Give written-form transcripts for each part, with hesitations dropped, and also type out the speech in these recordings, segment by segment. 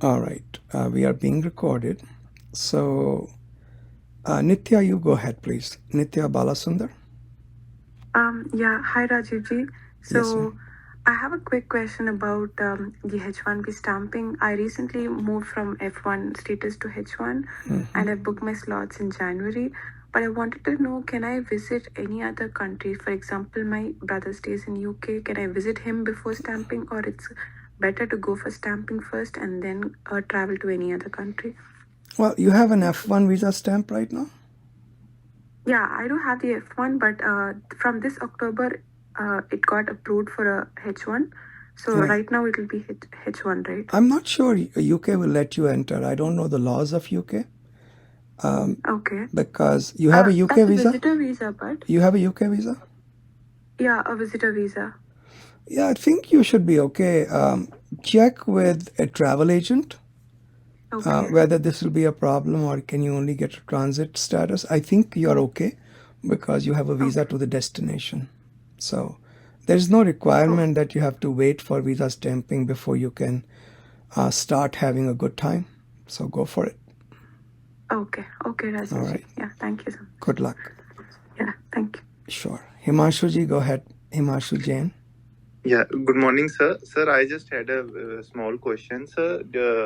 All right. We are being recorded. So, Nitya, you go ahead, please. Nitya Balasundar. Yeah, hi Rajivji. Yes, ma'am. So I have a quick question about the H1B stamping. I recently moved from F1 status to H1 and I booked my slots in January. But I wanted to know, can I visit any other country? For example, my brother stays in UK. Can I visit him before stamping, or it's better to go for stamping first and then travel to any other country? Well, you have an F1 visa stamp right now? Yeah, I do have the F1, but from this October, it got approved for a H1. So right now it will be H1, right? I'm not sure UK will let you enter. I don't know the laws of UK. Okay. Because you have a UK that's visa? A visitor visa, but You have a UK visa? Yeah, a visitor visa. Yeah, I think you should be okay. Check with a travel agent whether this will be a problem or can you only get a transit status. I think you're okay because you have a visa to the destination. So there's no requirement that you have to wait for visa stamping before you can start having a good time. So go for it. Okay, Rajiv. All right. Yeah, thank you so much. Good luck. Yeah, thank you. Sure. Himanshuji, go ahead. Himanshu Jain. Yeah, good morning, sir. Sir, I just had a small question, sir.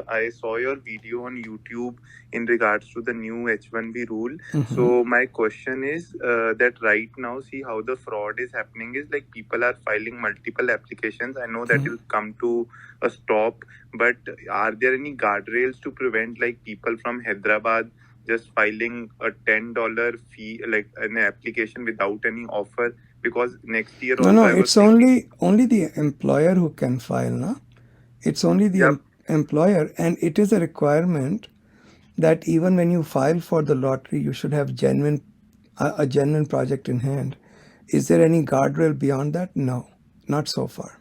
I saw your video on YouTube in regards to the new H1B rule. So my question is that right now, see how the fraud is happening is like people are filing multiple applications. I know that will come to a stop, but are there any guardrails to prevent like people from Hyderabad just filing a $10 fee, like an application without any offer? Because next year also No, I was it's only the employer who can file, no? It's only the employer, and it is a requirement that even when you file for the lottery, you should have a genuine project in hand. Is there any guardrail beyond that? No, not so far.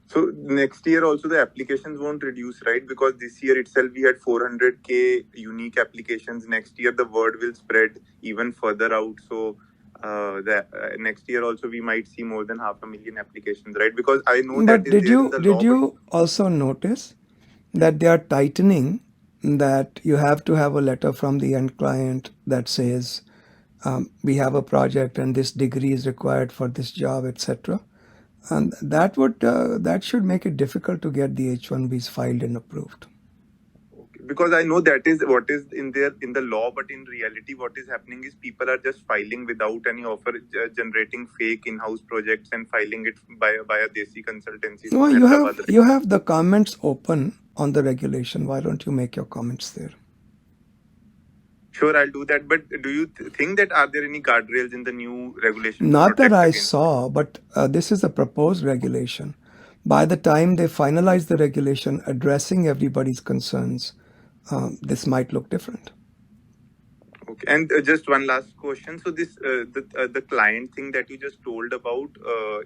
So next year also the applications won't reduce, right? Because this year itself we had 400K unique applications. Next year the word will spread even further out. So next year also we might see more than 500,000 applications, right? Because I know But that is there in the law. Did you also notice that they are tightening that you have to have a letter from the end client that says we have a project and this degree is required for this job, etc. And that should make it difficult to get the H1Bs filed and approved. Because I know that is what is in the law, but in reality what is happening is people are just filing without any offer, generating fake in-house projects and filing it by a desi consultancy. No, you have the comments open on the regulation. Why don't you make your comments there? Sure, I'll do that. But do you think that are there any guardrails in the new regulation? Not that I saw, but this is a proposed regulation. By the time they finalize the regulation addressing everybody's concerns, this might look different. Okay, and just one last question. So this the client thing that you just told about,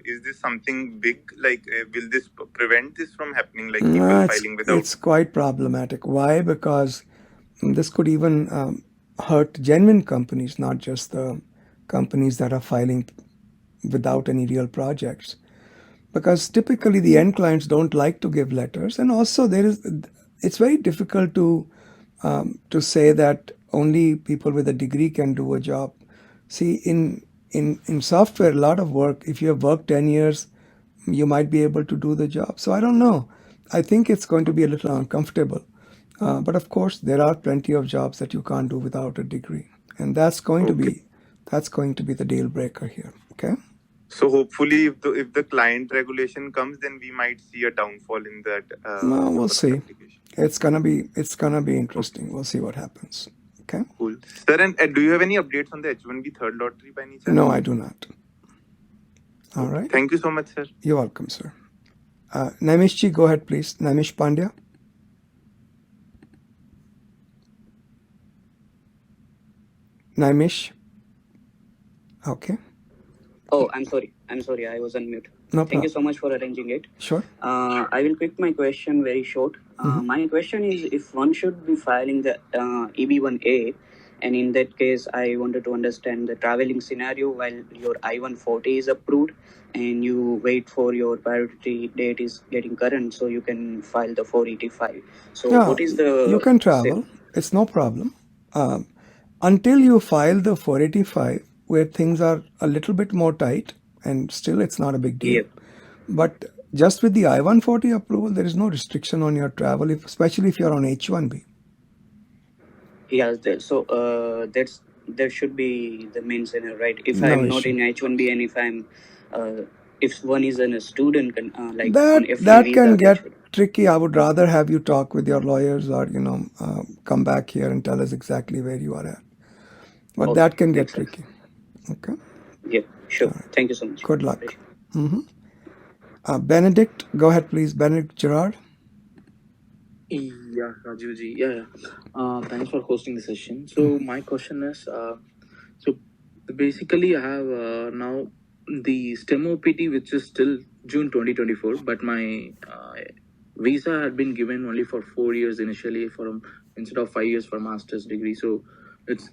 is this something big? Like, will this prevent this from happening? Like people filing without? It's quite problematic. Why? Because this could even hurt genuine companies, not just the companies that are filing without any real projects. Because typically the end clients don't like to give letters, and also it's very difficult to say that only people with a degree can do a job. See, in software, a lot of work, if you have worked 10 years, you might be able to do the job. So I don't know. I think it's going to be a little uncomfortable. But of course, there are plenty of jobs that you can't do without a degree. And that's going to be the deal breaker here. Okay? So hopefully, if the client regulation comes, then we might see a downfall in that. No, we'll see. It's gonna be interesting. We'll see what happens. Okay. Cool, sir. And do you have any updates on the H1B third lottery by any chance? No, I do not. All right. Thank you so much, sir. You're welcome, sir. Naimishji, go ahead, please. Naimish Pandya. Naimish. Okay. Oh, I'm sorry. I was on mute. No Thank you so much for arranging it. Sure. I will pick my question very short. My question is if one should be filing the EB1A And in that case, I wanted to understand the traveling scenario while your I140 is approved and you wait for your priority date is getting current, so you can file the 485. So Yeah, what is the you can travel. It's no problem. Until you file the 485, where things are a little bit more tight, and still it's not a big deal. Yeah. But just with the I-140 approval, there is no restriction on your travel, especially if you're on H1B. Yes, so that should be the main scenario, right? If No I'm not issue. in H1B and if one is a student, like That on F1 that visa, can that get should. tricky. I would rather have you talk with your lawyers, or come back here and tell us exactly where you are at. But Okay, that can get makes sense. tricky. Okay. Yeah, sure. Thank you so much. Good luck. Benedict, go ahead, please. Benedict Gerard. Yeah, Rajiv ji. Yeah. Thanks for hosting the session. So my question is, so basically I have now the STEM OPT, which is still June 2024, but my visa had been given only for 4 years initially, instead of 5 years for master's degree. So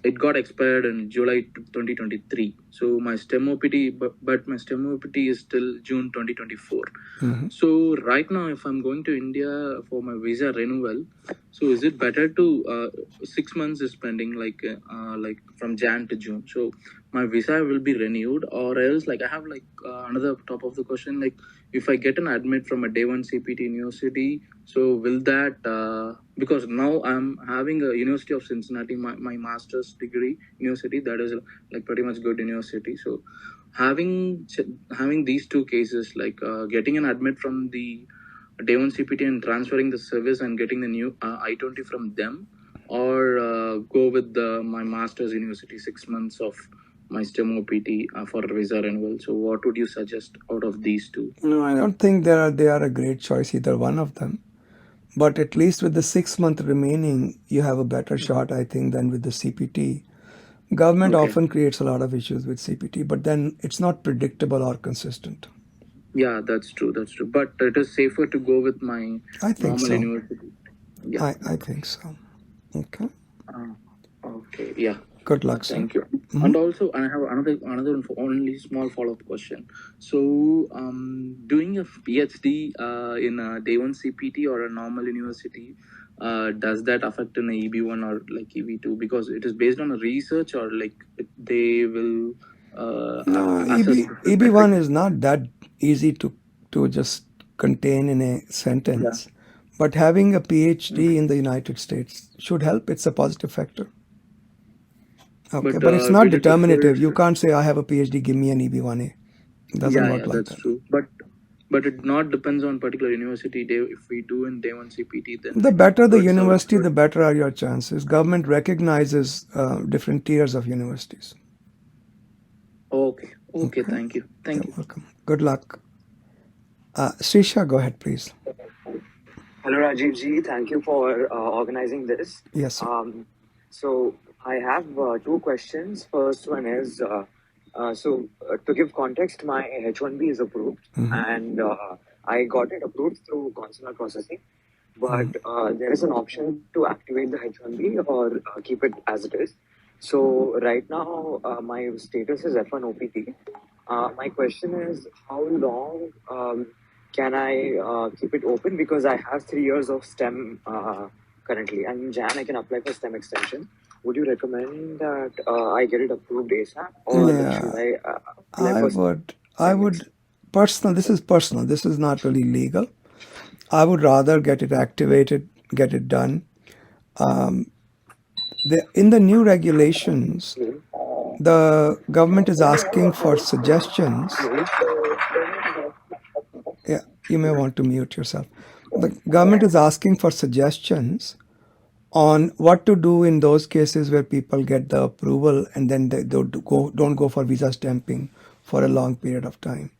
it got expired in July 2023. So my STEM OPT, but my STEM OPT is still June 2024. So right now, if I'm going to India for my visa renewal, so is it better to 6 months is pending, like from Jan to June? So my visa will be renewed, or else like I have like another top of the question, like if I get an admit from a day one CPT university, so will that because now I'm having a University of Cincinnati, my master's degree university, that is like pretty much good university. So having these two cases, like getting an admit from the day one CPT and transferring the service and getting the new I-20 from them, or go with my master's university 6 months of my STEM OPT for visa renewal. So what would you suggest out of these two? No, I don't think they are a great choice, either one of them. But at least with the 6 month remaining, you have a better shot, I think, than with the CPT. Government often creates a lot of issues with CPT, but then it's not predictable or consistent. Yeah, that's true. But it is safer to go with my normal university. Yeah. I think so. Okay. Okay. Yeah. Good luck, sir. Thank you. And also, I have another only small follow-up question. So, doing a PhD in a day one CPT or a normal university, does that affect an EB1 or like EB2? Because it is based on a research, or like they will. No, EB1 is not that easy to just contain in a sentence. But having a PhD in the United States should help. It's a positive factor. Okay, but it's not determinative. You can't say, I have a PhD, give me an EB1A. It doesn't work like that. That's true. But it not depends on particular university. If we do in day one CPT, then the better the university, the better are your chances. Government recognizes different tiers of universities. Okay. Thank you. You're welcome. Good luck. Srisha, go ahead, please. Hello, Rajiv ji. Thank you for organizing this. Yes, sir. So I have two questions. First one is, to give context, my H1B is approved, and I got it approved through consular processing. But there is an option to activate the H1B or keep it as it is. So right now, my status is F1 OPT. My question is, how long can I keep it open? Because I have 3 years of STEM currently, and in Jan I can apply for STEM extension. Would you recommend that I get it approved ASAP, or should I apply for I would personal. This is personal. This is not really legal. I would rather get it activated, get it done. In the new regulations, the government is asking for suggestions. Yeah, you may want to mute yourself. The government is asking for suggestions on what to do in those cases where people get the approval and then they don't go for visa stamping for a long period of time.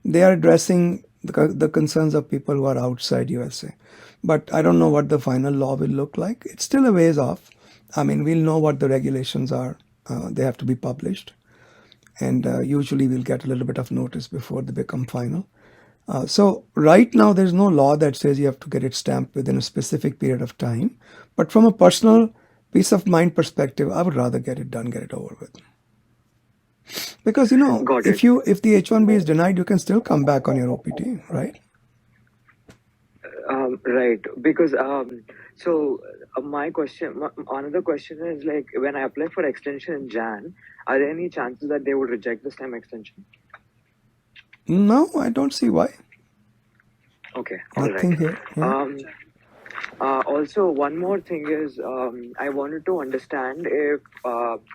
They are addressing the concerns of people who are outside USA. But I don't know what the final law will look like. It's still a ways off. I mean, we'll know what the regulations are. They have to be published. And usually we'll get a little bit of notice before they become final. So right now there's no law that says you have to get it stamped within a specific period of time. But from a personal peace of mind perspective, I would rather get it done, get it over with. Because, you know, Got if the H1B is denied, you can still come back on your OPT, right? Right. Because my question, another question is like, when I apply for extension in Jan, are there any chances that they would reject the STEM extension? No, I don't see why. Okay. Nothing here. Yeah. Also, one more thing is, I wanted to understand if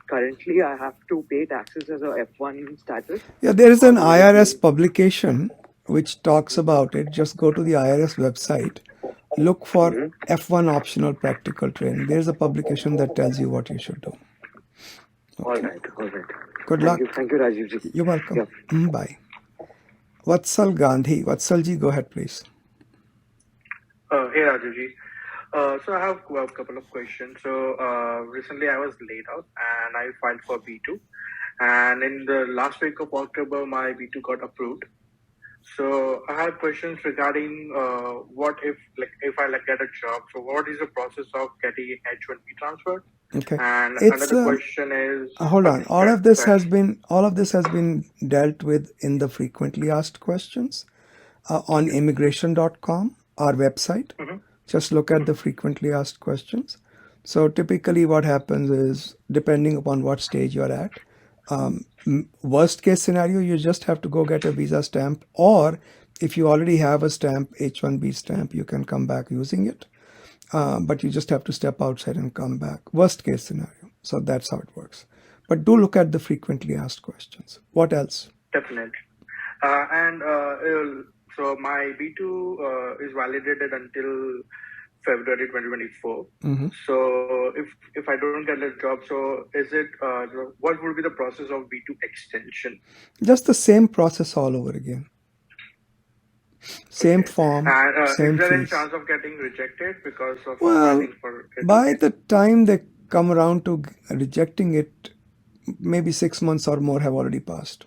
currently I have to pay taxes as a F1 status. Yeah, there is an IRS publication which talks about it. Just go to the IRS website, look for F1 optional practical training. There's a publication that tells you what you should do. Okay. All right. Good luck. Thank you, Rajiv ji. You're welcome. Yeah. Bye. Vatsal Gandhi. Vatsal ji, go ahead, please. Hey, Rajiv ji. So I have a couple of questions. So recently I was laid out and I filed for B2. And in the last week of October, my B2 got approved. So I have questions regarding what if I get a job. So what is the process of getting H1B transferred? Okay. And another question is, hold on. All of this has been dealt with in the frequently asked questions on immigration.com, our website. Just look at the frequently asked questions. So typically what happens is, depending upon what stage you're at, worst case scenario, you just have to go get a visa stamp, or if you already have a stamp, H1B stamp, you can come back using it. But you just have to step outside and come back. Worst case scenario. So that's how it works. But do look at the frequently asked questions. What else? Definitely. So my B2 is validated until February 2024. So if I don't get a job, so is it what would be the process of B2 extension? Just the same process all over again. Same form, same is there any fees. chance of getting rejected because of by the time they come around to rejecting it, maybe 6 months or more have already passed.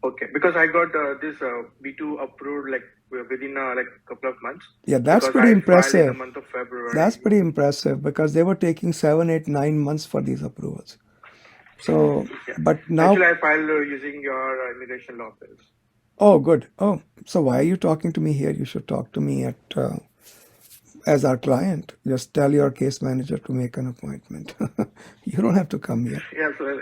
Okay, because I got this B2 approved within a couple of months. Yeah, that's pretty impressive. In the month of February. That's pretty impressive because they were taking 7, 8, 9 months for these approvals. So, but now actually I filed using your immigration law office. Oh, good. Oh, so why are you talking to me here? You should talk to me at as our client. Just tell your case manager to make an appointment. You don't have to come here. Yeah, so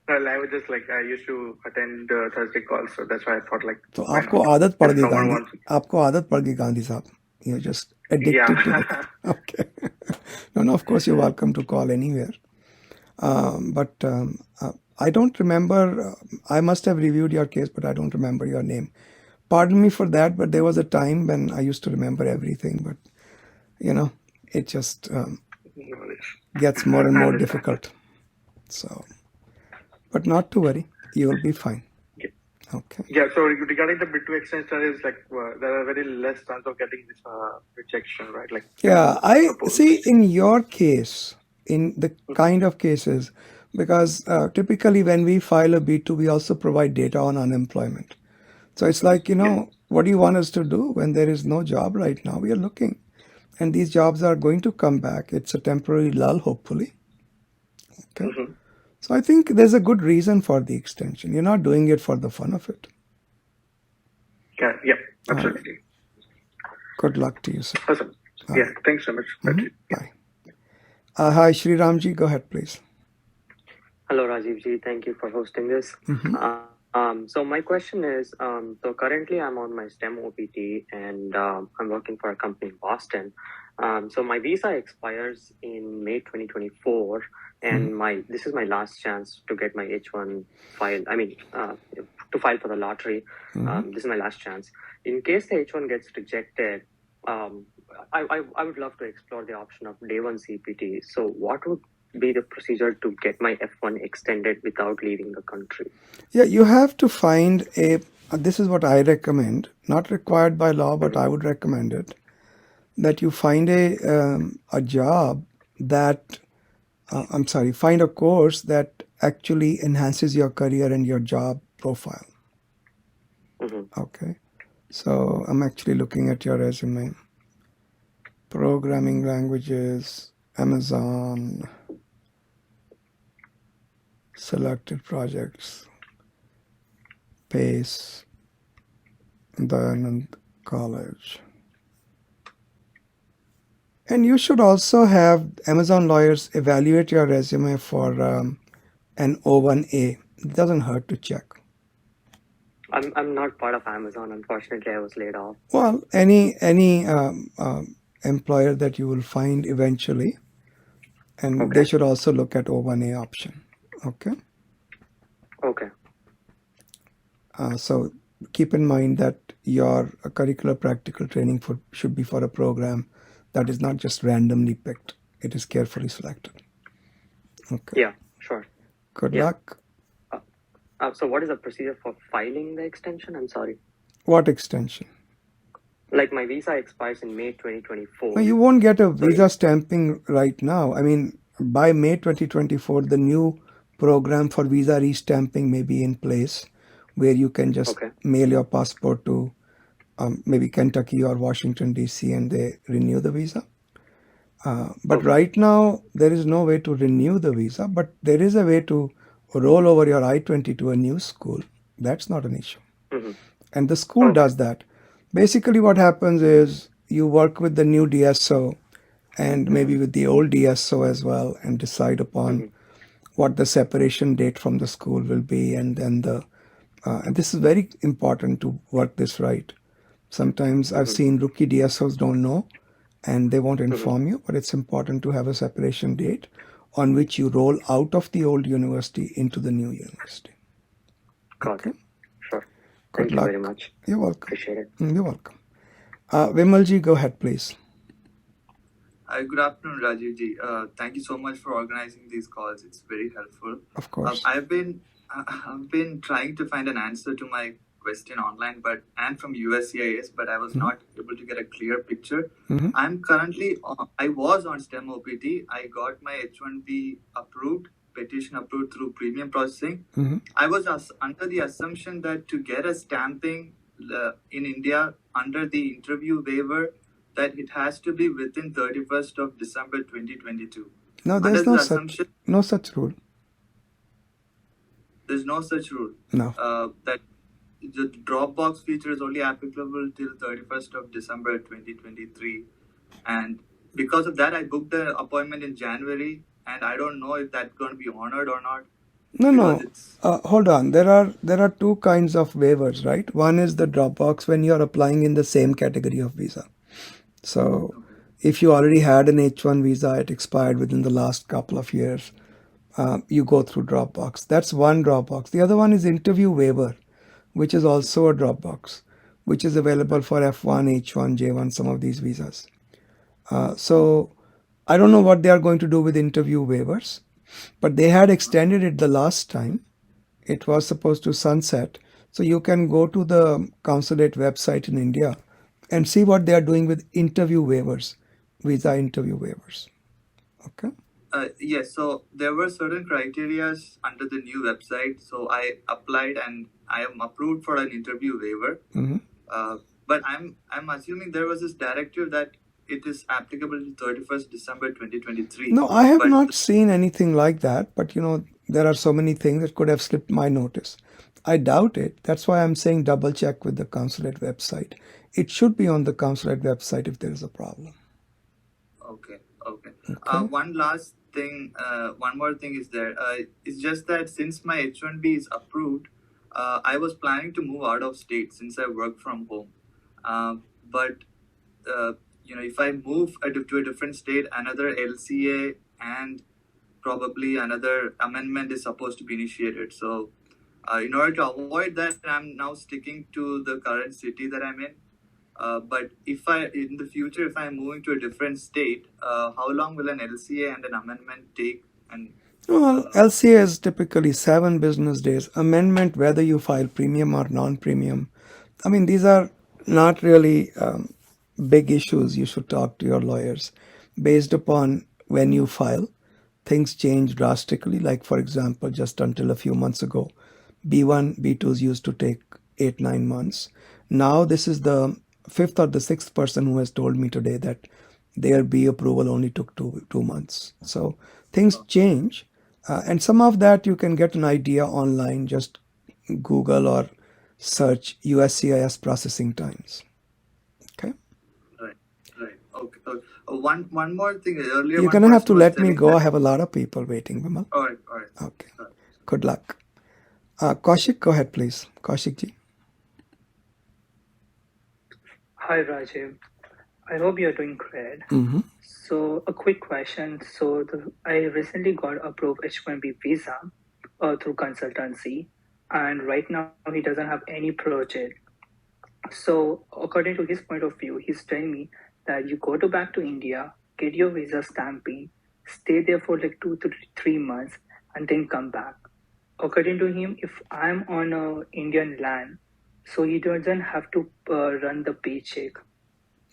I was just I used to attend Thursday calls, so that's why I thought So आपको आदत पड़ गई गांधी. आपको आदत पड़ गई गांधी साहब. You're just addicted to it. Okay. No, of course you're welcome to call anywhere. But I don't remember. I must have reviewed your case, but I don't remember your name. Pardon me for that, but there was a time when I used to remember everything. But, it just gets more and more difficult. So, but not to worry. You will be fine. Okay. Yeah, so regarding the B2 extension is there are very less chance of getting this rejection, right? Yeah, I see in your case, in the kind of cases, because typically when we file a B2, we also provide data on unemployment. So it's what do you want us to do when there is no job right now? We are looking. And these jobs are going to come back. It's a temporary lull, hopefully. Okay. So I think there's a good reason for the extension. You're not doing it for the fun of it. Yeah, absolutely. Right. Good luck to you, sir. Awesome. Yeah, thanks so much. Bye. Hi, Shri Ramji, go ahead, please. Hello, Rajiv ji. Thank you for hosting this. So my question is, so currently I'm on my STEM OPT and I'm working for a company in Boston. So my visa expires in May 2024, and this is my last chance to get my H1 file. I mean, to file for the lottery. This is my last chance. In case the H1 gets rejected, I would love to explore the option of day one CPT. So what would be the procedure to get my F1 extended without leaving the country? Yeah, you have to find this is what I recommend, not required by law, but I would recommend it, that you find a job that, find a course that actually enhances your career and your job profile. Okay. So I'm actually looking at your resume. Programming languages, Amazon, selected projects, PACE, Dayanand College. And you should also have Amazon lawyers evaluate your resume for an O1A. It doesn't hurt to check. I'm not part of Amazon. Unfortunately, I was laid off. Well, any employer that you will find eventually, and they should also look at O1A option. Okay. Okay. So keep in mind that your curricular practical training should be for a program that is not just randomly picked. It is carefully selected. Okay. Yeah, sure. Good luck. So what is the procedure for filing the extension? I'm sorry. What extension? Like my visa expires in May 2024. No, you won't get a visa stamping right now. I mean, by May 2024, the new program for visa restamping may be in place, where you can just mail your passport to maybe Kentucky or Washington, D.C., and they renew the visa. But right now, there is no way to renew the visa, but there is a way to roll over your I-20 to a new school. That's not an issue. And the school does that. Basically, what happens is you work with the new DSO and maybe with the old DSO as well, and decide upon what the separation date from the school will be. And then and this is very important to work this right. Sometimes I've seen rookie DSOs don't know and they won't inform you, but it's important to have a separation date on which you roll out of the old university into the new university. Got it. Sure. Thank you very much. You're welcome. Appreciate it. You're welcome. Vimalji, go ahead, please. Good afternoon, Rajiv ji. Thank you so much for organizing these calls. It's very helpful. Of course. I've been trying to find an answer to my question online, and from USCIS, but I was not able to get a clear picture. I'm currently I was on STEM OPT. I got my H1B petition approved through premium processing. I was under the assumption that to get a stamping in India under the interview waiver, that it has to be within 31st of December 2022. No, there's no such rule. There's no such rule. No. That the Dropbox feature is only applicable till 31st of December 2023. And because of that, I booked the appointment in January, and I don't know if that's going to be honored or not. No. Hold on. There are two kinds of waivers, right? One is the Dropbox when you're applying in the same category of visa. So if you already had an H1 visa, it expired within the last couple of years, you go through Dropbox. That's one Dropbox. The other one is interview waiver, which is also a Dropbox, which is available for F1, H1, J1, some of these visas. So I don't know what they are going to do with interview waivers, but they had extended it the last time. It was supposed to sunset. So you can go to the consulate website in India and see what they are doing with interview waivers, visa interview waivers. Okay? Yes, so there were certain criteria under the new website. So I applied and I am approved for an interview waiver. But I'm assuming there was this directive that it is applicable to 31st December 2023. No, I have not seen anything like that. But, there are so many things that could have slipped my notice. I doubt it. That's why I'm saying double check with the consulate website. It should be on the consulate website if there is a problem. Okay. One last thing, one more thing is there. It's just that since my H1B is approved, I was planning to move out of state since I work from home. But if I move to a different state, another LCA and probably another amendment is supposed to be initiated. So in order to avoid that, I'm now sticking to the current city that I'm in. But in the future, if I'm moving to a different state, how long will an LCA and an amendment take? Well, LCA is typically 7 business days. Amendment, whether you file premium or non-premium. I mean, these are not really big issues. You should talk to your lawyers. Based upon when you file, things change drastically. Like, for example, just until a few months ago, B1B2s used to take 8-9 months. Now this is the 5th or the 6th person who has told me today that their B approval only took 2 months. So things change, and some of that you can get an idea online. Just Google or search USCIS processing times. Okay. Right. Okay. One more thing. Earlier, You're one gonna have to person was let me telling go. that. I have a lot of people waiting, Vimal. All right. Okay. Good luck. Kaushik, go ahead, please. Kaushik ji. Hi, Rajiv. I hope you're doing great. Mm-hmm. So, a quick question. So, I recently got approved H1B visa through consultancy, and right now he doesn't have any project. So, according to his point of view, he's telling me that you go back to India, get your visa stamping, stay there for like 2 to 3 months, and then come back. According to him, if I'm on a Indian land, so he doesn't have to run the paycheck.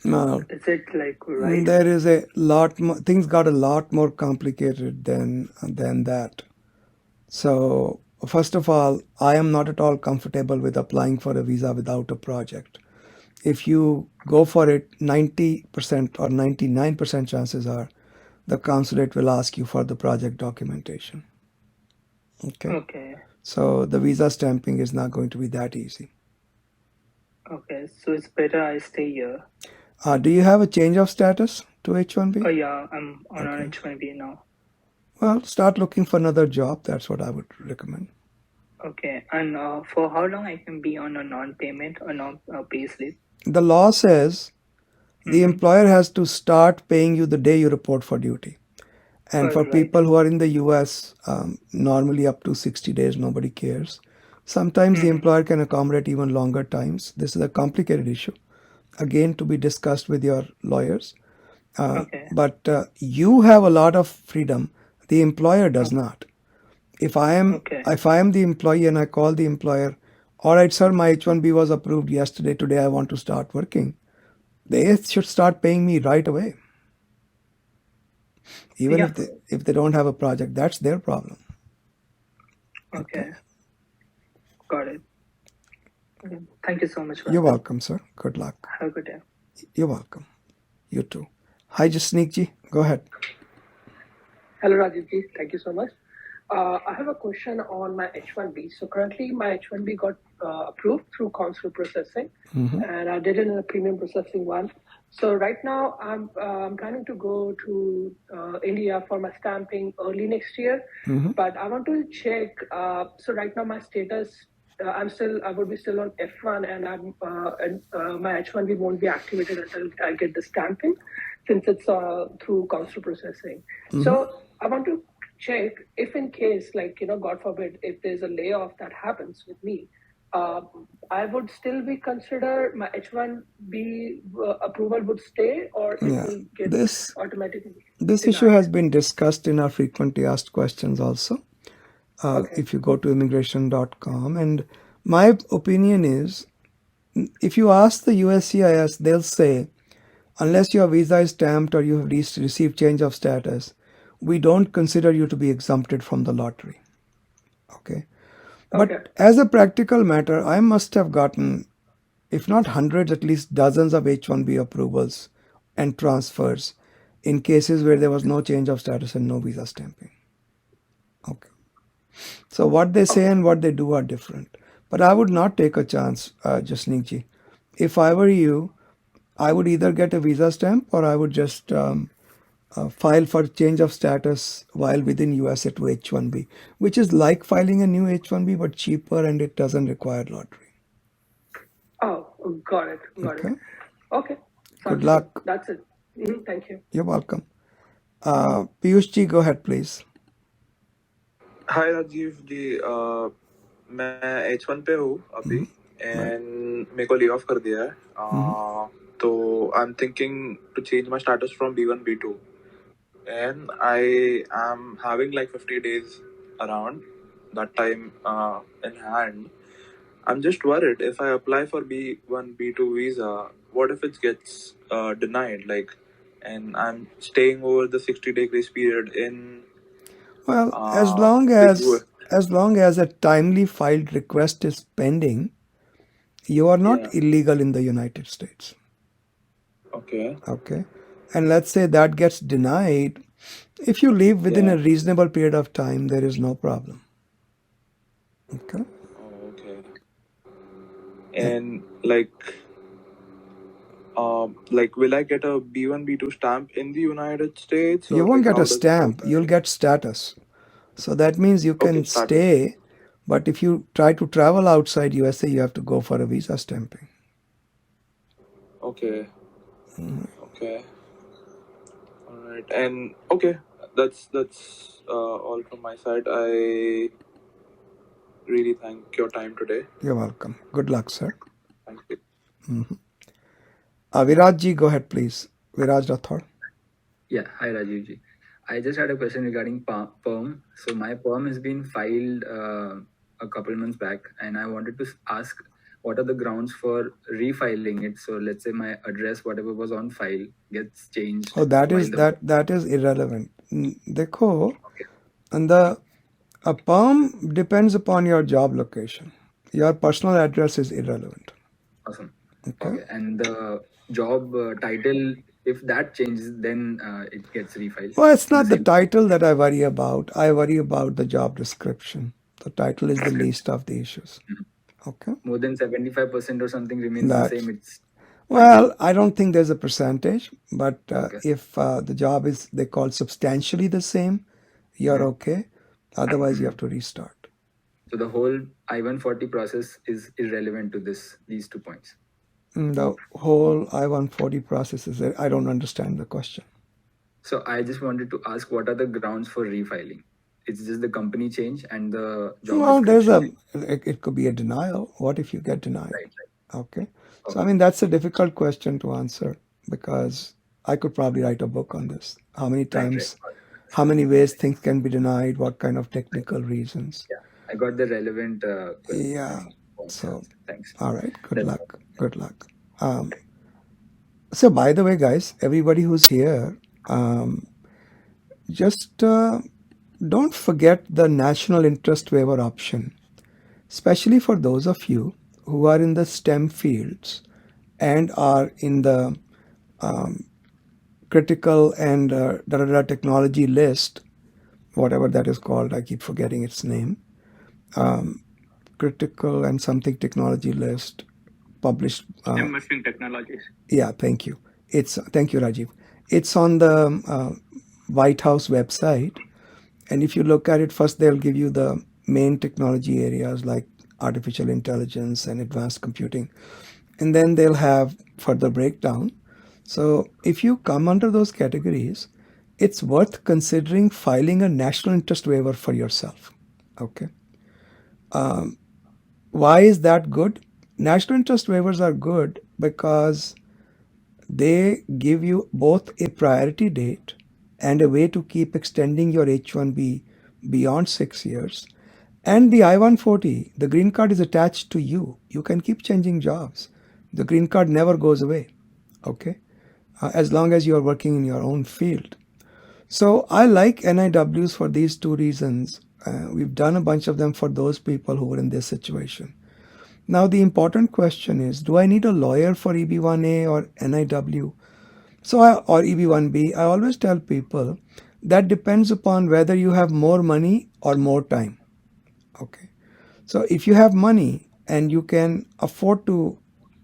No, Is it like right? there is a lot more. Things got a lot more complicated than that. So first of all, I am not at all comfortable with applying for a visa without a project. If you go for it, 90% or 99% chances are the consulate will ask you for the project documentation. Okay. So the visa stamping is not going to be that easy. Okay, so it's better I stay here. Do you have a change of status to H1B? Oh yeah, I'm on an H1B now. Well, start looking for another job. That's what I would recommend. Okay, and for how long I can be on a non-payment or non-pay slip? The law says the employer has to start paying you the day you report for duty. And for people who are in the US, normally up to 60 days, nobody cares. Sometimes the employer can accommodate even longer times. This is a complicated issue, again, to be discussed with your lawyers. But you have a lot of freedom. The employer does not. If I am the employee and I call the employer, all right, sir, my H1B was approved yesterday. Today I want to start working. They should start paying me right away. Even if they don't have a project, that's their problem. Okay. Got it. Okay. Thank you so much. You're welcome, sir. Good luck. Have a good day. You're welcome. You too. Hi, Jasneek ji. Go ahead. Hello, Rajiv ji. Thank you so much. I have a question on my H1B. So currently my H1B got approved through consular processing, and I did it in a premium processing one. So right now I'm planning to go to India for my stamping early next year. But I want to check. So right now my status, I would be still on F1, and my H1B won't be activated until I get the stamping, since it's through consular processing. So I want to check if in case, like, God forbid, if there's a layoff that happens with me, I would still be considered, my H1B approval would stay, or it will get automatically. This issue has been discussed in our frequently asked questions also. If you go to immigration.com, and my opinion is, if you ask the USCIS, they'll say, unless your visa is stamped or you have received change of status, we don't consider you to be exempted from the lottery. But as a practical matter, I must have gotten, if not hundreds, at least dozens of H1B approvals and transfers in cases where there was no change of status and no visa stamping. So what they say and what they do are different. But I would not take a chance, Jasneek ji. If I were you, I would either get a visa stamp or I would just file for change of status while within USA to H1B, which is like filing a new H1B but cheaper, and it doesn't require lottery. Oh, got it. Okay. Good luck. That's it. Thank you. You're welcome. Piyush ji, go ahead, please. Hi Rajiv जी, मैं H1 पे हूँ अभी, and मेरे को lay off कर दिया है. तो I'm thinking to change my status from B1B2, and I am having like 50 days around that time in hand. I'm just worried if I apply for B1B2 visa, what if it gets denied, and I'm staying over the 60-day grace period in. Well, as long as a timely filed request is pending, you are not illegal in the United States. Okay. and let's say that gets denied, if you leave within a reasonable period of time, there is no problem. Okay. Oh, okay. And will I get a B1B2 stamp in the United States? You or won't get how a does it stamp, work? you'll get status. So that means you can status. stay, but if you try to travel outside USA, you have to go for a visa stamping. Okay. Okay. All right. And okay, that's all from my side. I really thank your time today. You're welcome. Good luck, sir. Thank you. Viraj ji, go ahead, please. Viraj Rathod. Yeah, hi Rajiv ji. I just had a question regarding PERM. So my PERM has been filed a couple months back, and I wanted to ask what are the grounds for refiling it. So let's say my address, whatever was on file, gets changed. Oh, that is irrelevant. Dekho, and the PERM depends upon your job location. Your personal address is irrelevant. Awesome. Okay. And the job title, if that changes, then it gets refiled. Well, it's not the title that I worry about. I worry about the job description. The title is the least of the issues. Okay. More than 75% or something remains the same. Well, I don't think there's a percentage, but if the job is, they call substantially the same, you're okay. Otherwise, you have to restart. So the whole I140 process is irrelevant to these 2 points. The whole I140 process is, I don't understand the question. So I just wanted to ask, what are the grounds for refiling? It's just the company change and the job. Well, it could be a denial. What if you get denied? Right. Okay. So, I mean, that's a difficult question to answer because I could probably write a book on this. How many times, how many ways things can be denied, what kind of technical reasons. Yeah, I got the relevant questions. Yeah. So, thanks. All right. Good luck. Good luck. So, by the way, guys, everybody who's here, just don't forget the national interest waiver option, especially for those of you who are in the STEM fields and are in the critical and technology list, whatever that is called. I keep forgetting its name. Critical and something technology list published. Emerging technologies. Yeah, thank you. Thank you, Rajiv. It's on the White House website. And if you look at it, first they'll give you the main technology areas like artificial intelligence and advanced computing. And then they'll have further breakdown. So if you come under those categories, it's worth considering filing a national interest waiver for yourself. Okay. Why is that good? National interest waivers are good because they give you both a priority date and a way to keep extending your H1B beyond 6 years. And the I140, the green card is attached to you. You can keep changing jobs. The green card never goes away, okay? As long as you are working in your own field. So I like NIWs for these 2 reasons. We've done a bunch of them for those people who are in this situation. Now the important question is, do I need a lawyer for EB1A or NIW? Or EB1B? I always tell people that depends upon whether you have more money or more time. Okay. So if you have money and you can afford to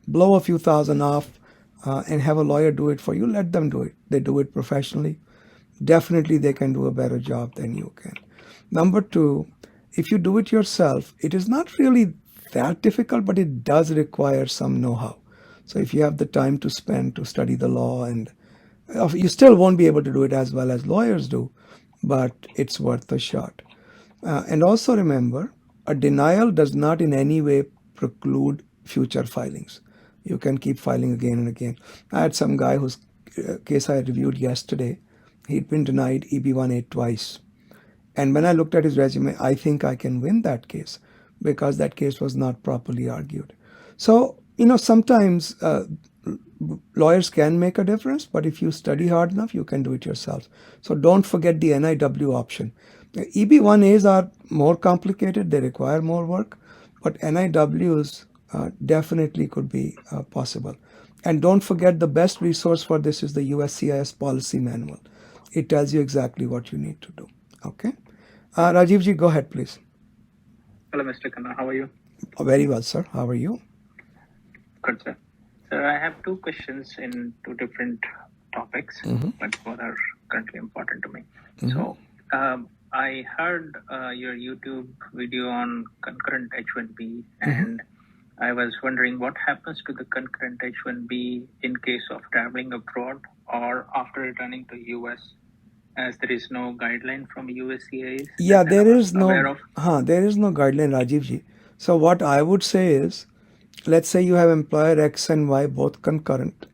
blow a few thousand off and have a lawyer do it for you, let them do it. They do it professionally. Definitely they can do a better job than you can. Number 2, if you do it yourself, it is not really that difficult, but it does require some know-how. So if you have the time to spend to study the law, and you still won't be able to do it as well as lawyers do, but it's worth a shot. And also remember, a denial does not in any way preclude future filings. You can keep filing again and again. I had some guy whose case I reviewed yesterday. He'd been denied EB1A twice. And when I looked at his resume, I think I can win that case because that case was not properly argued. So, sometimes lawyers can make a difference, but if you study hard enough, you can do it yourself. So don't forget the NIW option. EB1As are more complicated. They require more work, but NIWs definitely could be possible. And don't forget, the best resource for this is the USCIS policy manual. It tells you exactly what you need to do. Okay. Rajiv ji, go ahead, please. Hello, Mr. Khanna. How are you? Very well, sir. How are you? Good, sir. Sir, I have two questions in two different topics, but both are currently important to me. So, I heard your YouTube video on concurrent H1B, and I was wondering what happens to the concurrent H1B in case of traveling abroad or after returning to US, as there is no guideline from USCIS. Yeah, there is no guideline, Rajiv ji. So what I would say is, let's say you have employer X and Y both concurrent,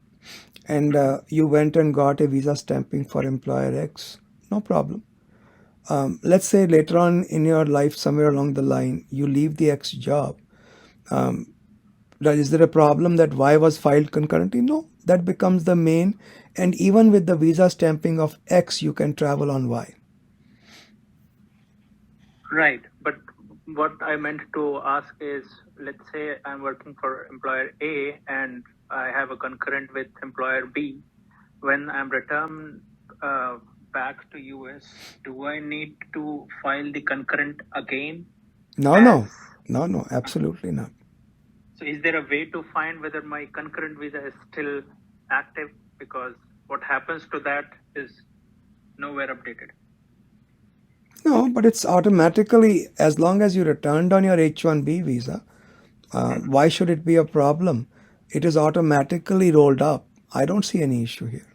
and you went and got a visa stamping for employer X, no problem. Let's say later on in your life, somewhere along the line, you leave the X job. Is there a problem that Y was filed concurrently? No, that becomes the main. And even with the visa stamping of X, you can travel on Y. Right. But what I meant to ask is, let's say I'm working for employer A and I have a concurrent with employer B. When I'm returned back to US, do I need to file the concurrent again? No, absolutely not. So is there a way to find whether my concurrent visa is still active? Because what happens to that is nowhere updated. No, but it's automatically, as long as you returned on your H1B visa, why should it be a problem? It is automatically rolled up. I don't see any issue here.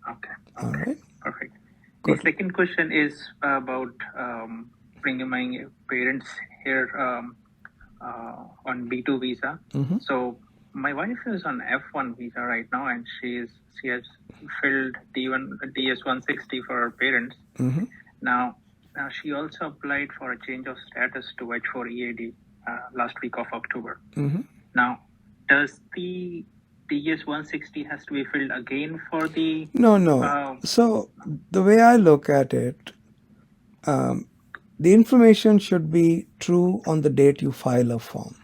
Okay. All right. Perfect. Good. The second question is about bringing my parents here on B2 visa. So my wife is on F1 visa right now, and she has filled DS160 for her parents. Now she also applied for a change of status to H4 EAD last week of October. Now, does the DS160 has to be filled again for the... No. So the way I look at it, the information should be true on the date you file a form.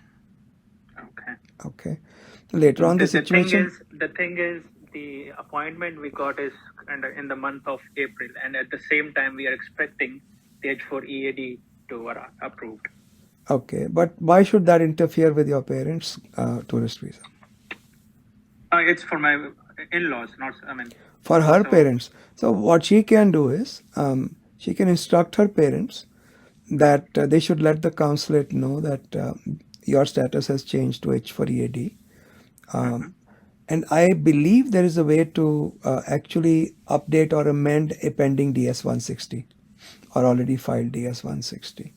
Okay. Later on, the situation... The thing is, the appointment we got is in the month of April, and at the same time, we are expecting the H4 EAD to approved. Okay, but why should that interfere with your parents' tourist visa? It's for my in-laws, not, For her parents. So what she can do is, she can instruct her parents that they should let the consulate know that your status has changed to H4 EAD. And I believe there is a way to actually update or amend a pending DS160 or already filed DS160.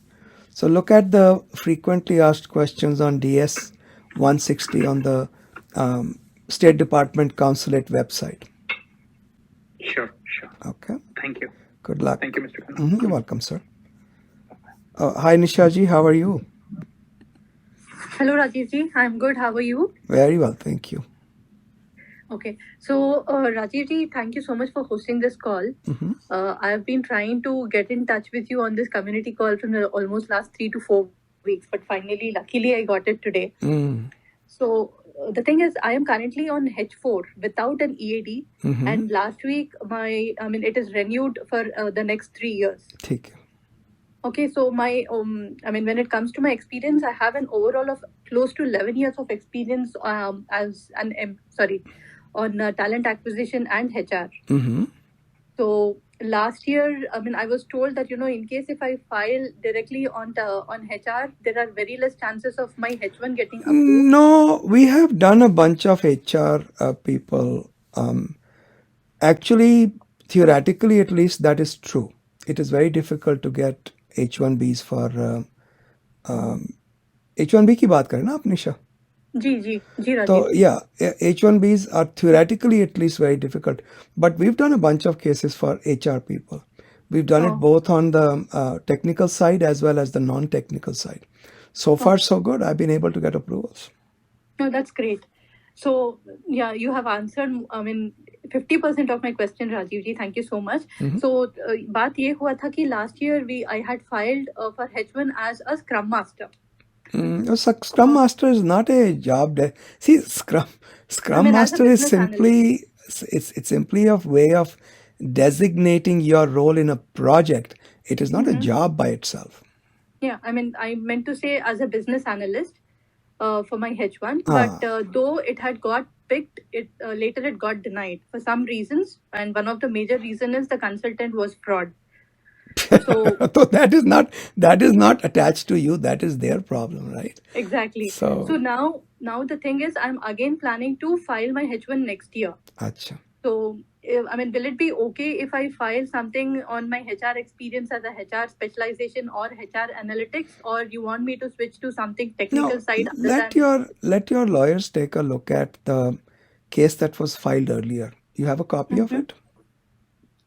So look at the frequently asked questions on DS160 on the State Department Consulate website. Sure. Okay. Thank you. Good luck. Thank you, Mr. Khanna. You're welcome, sir. Hi, Nishaji. How are you? Hello, Rajiv ji. I'm good. How are you? Very well, thank you. Okay. So, Rajiv ji, thank you so much for hosting this call. I've been trying to get in touch with you on this community call from almost last 3 to 4 weeks, but finally, luckily, I got it today. So, the thing is, I am currently on H4 without an EAD, and last week, it is renewed for the next 3 years. Take care. Okay, so my, when it comes to my experience, I have an overall of close to 11 years of experience as on talent acquisition and HR. So last year, I was told that, in case if I file directly on HR, there are very less chances of my H1 getting approved. No, we have done a bunch of HR people. Actually, theoretically, at least, that is true. It is very difficult to get H1Bs for H1B की बात करें ना आप निशा? जी Rajiv. So yeah, H1Bs are theoretically at least very difficult, but we've done a bunch of cases for HR people. We've done it both on the technical side as well as the non-technical side. So far, so good. I've been able to get approvals. No, that's great. So yeah, you have answered 50% of my question, Rajiv ji. Thank you so much. So बात ये हुआ था कि last year I had filed for H1 as a Scrum Master. Scrum Master is not a job. See, Scrum I mean, as a Master is business analyst. simply it's simply a way of designating your role in a project. It is not a job by itself. Yeah, I mean, I meant to say as a business analyst for my H1, but though it had got picked, it later it got denied for some reasons, and one of the major reason is the consultant was fraud. So that is not attached to you. That is their problem, right? Exactly. So now the thing is, I'm again planning to file my H1 next year. Acha. So I mean, will it be okay if I file something on my HR experience as a HR specialization or HR analytics, or you want me to switch to something technical side? Let your lawyers take a look at the case that was filed earlier. You have a copy of it?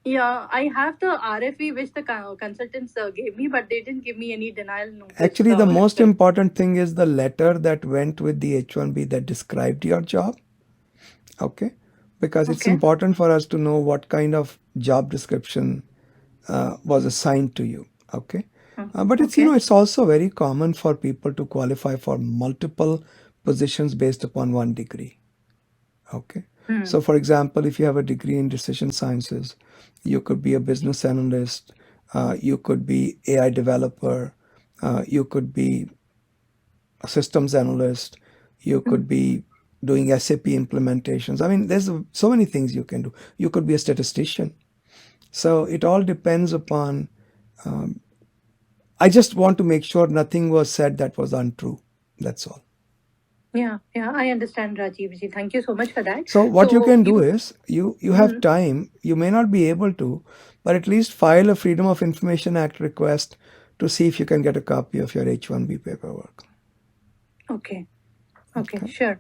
Yeah, I have the RFE which the consultants gave me, but they didn't give me any denial notice. Actually, the most important thing is the letter that went with the H1B that described your job. Okay? Because it's important for us to know what kind of job description was assigned to you. Okay? But it's it's also very common for people to qualify for multiple positions based upon one degree. Okay? So, for example, if you have a degree in decision sciences, you could be a business analyst, you could be AI developer, you could be a systems analyst, you could be doing SAP implementations. I mean, there's so many things you can do. You could be a statistician. So it all depends upon. I just want to make sure nothing was said that was untrue. That's all. Yeah, I understand, Rajiv ji. Thank you so much for that. So what you can do is, you have time, you may not be able to, but at least file a Freedom of Information Act request to see if you can get a copy of your H1B paperwork. Okay, sure.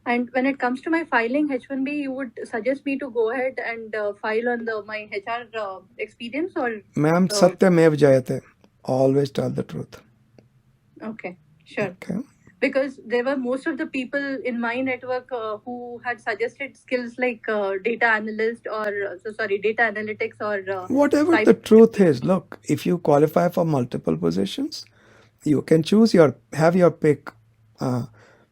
And when it comes to my filing H1B, you would suggest me to go ahead and file on my HR experience, or? Ma'am, Satyamev Jayate. Always tell the truth. Okay, sure. Okay. Because there were most of the people in my network who had suggested skills like data analyst or data analytics or whatever the truth is. Look, if you qualify for multiple positions, you can have your pick,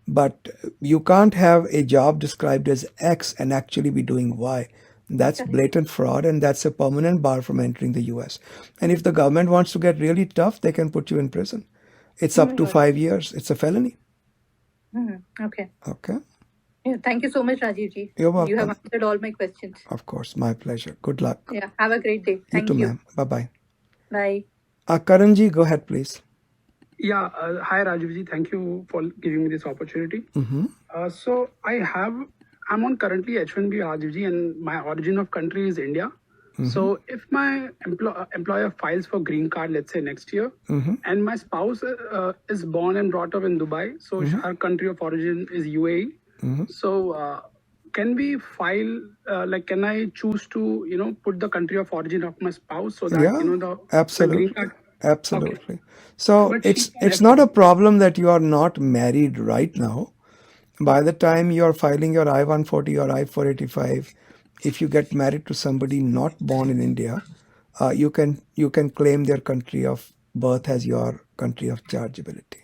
but you can't have a job described as X and actually be doing Y. That's blatant fraud, and that's a permanent bar from entering the US. And if the government wants to get really tough, they can put you in prison. It's up to 5 years. It's a felony. Okay. Yeah, thank you so much, Rajiv ji. You're welcome. You have answered all my questions. Of course, my pleasure. Good luck. Yeah, have a great day. Thank you too, ma'am. Bye-bye. Bye. Karan ji, go ahead, please. Yeah, hi Rajiv ji. Thank you for giving me this opportunity. So I'm on currently H1B Rajiv ji, and my origin of country is India. So if my employer files for green card, let's say next year, and my spouse is born and brought up in Dubai, so her country of origin is UAE. So can we file, can I choose to, put the country of origin of my spouse so that, absolutely. the green card? Absolutely. Okay. So it's not a problem that you are not married right now. By the time you are filing your I140 or I485, if you get married to somebody not born in India, you can claim their country of birth as your country of chargeability.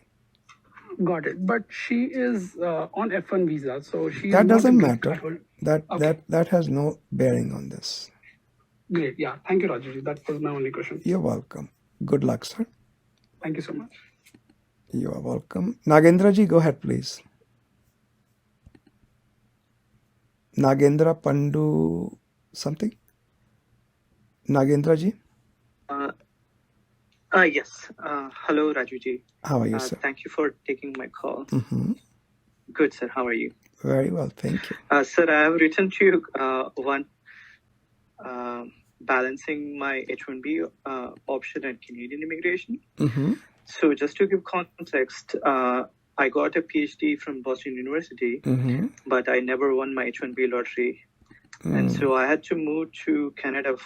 Got it. But she is on F1 visa, so she. That doesn't matter. That has no bearing on this. Great. Yeah. Thank you, Rajiv. That was my only question. You're welcome. Good luck, sir. Thank you so much. You are welcome. Nagendra ji, go ahead, please. Nagendra Pandu something? Nagendra ji? Yes. Hello, Raju ji. How are you, sir? Thank you for taking my call. Good, sir. How are you? Very well, thank you. Sir, I have written to you one balancing my H1B option and Canadian immigration. So just to give context, I got a PhD from Boston University, but I never won my H1B lottery. And so I had to move to Canada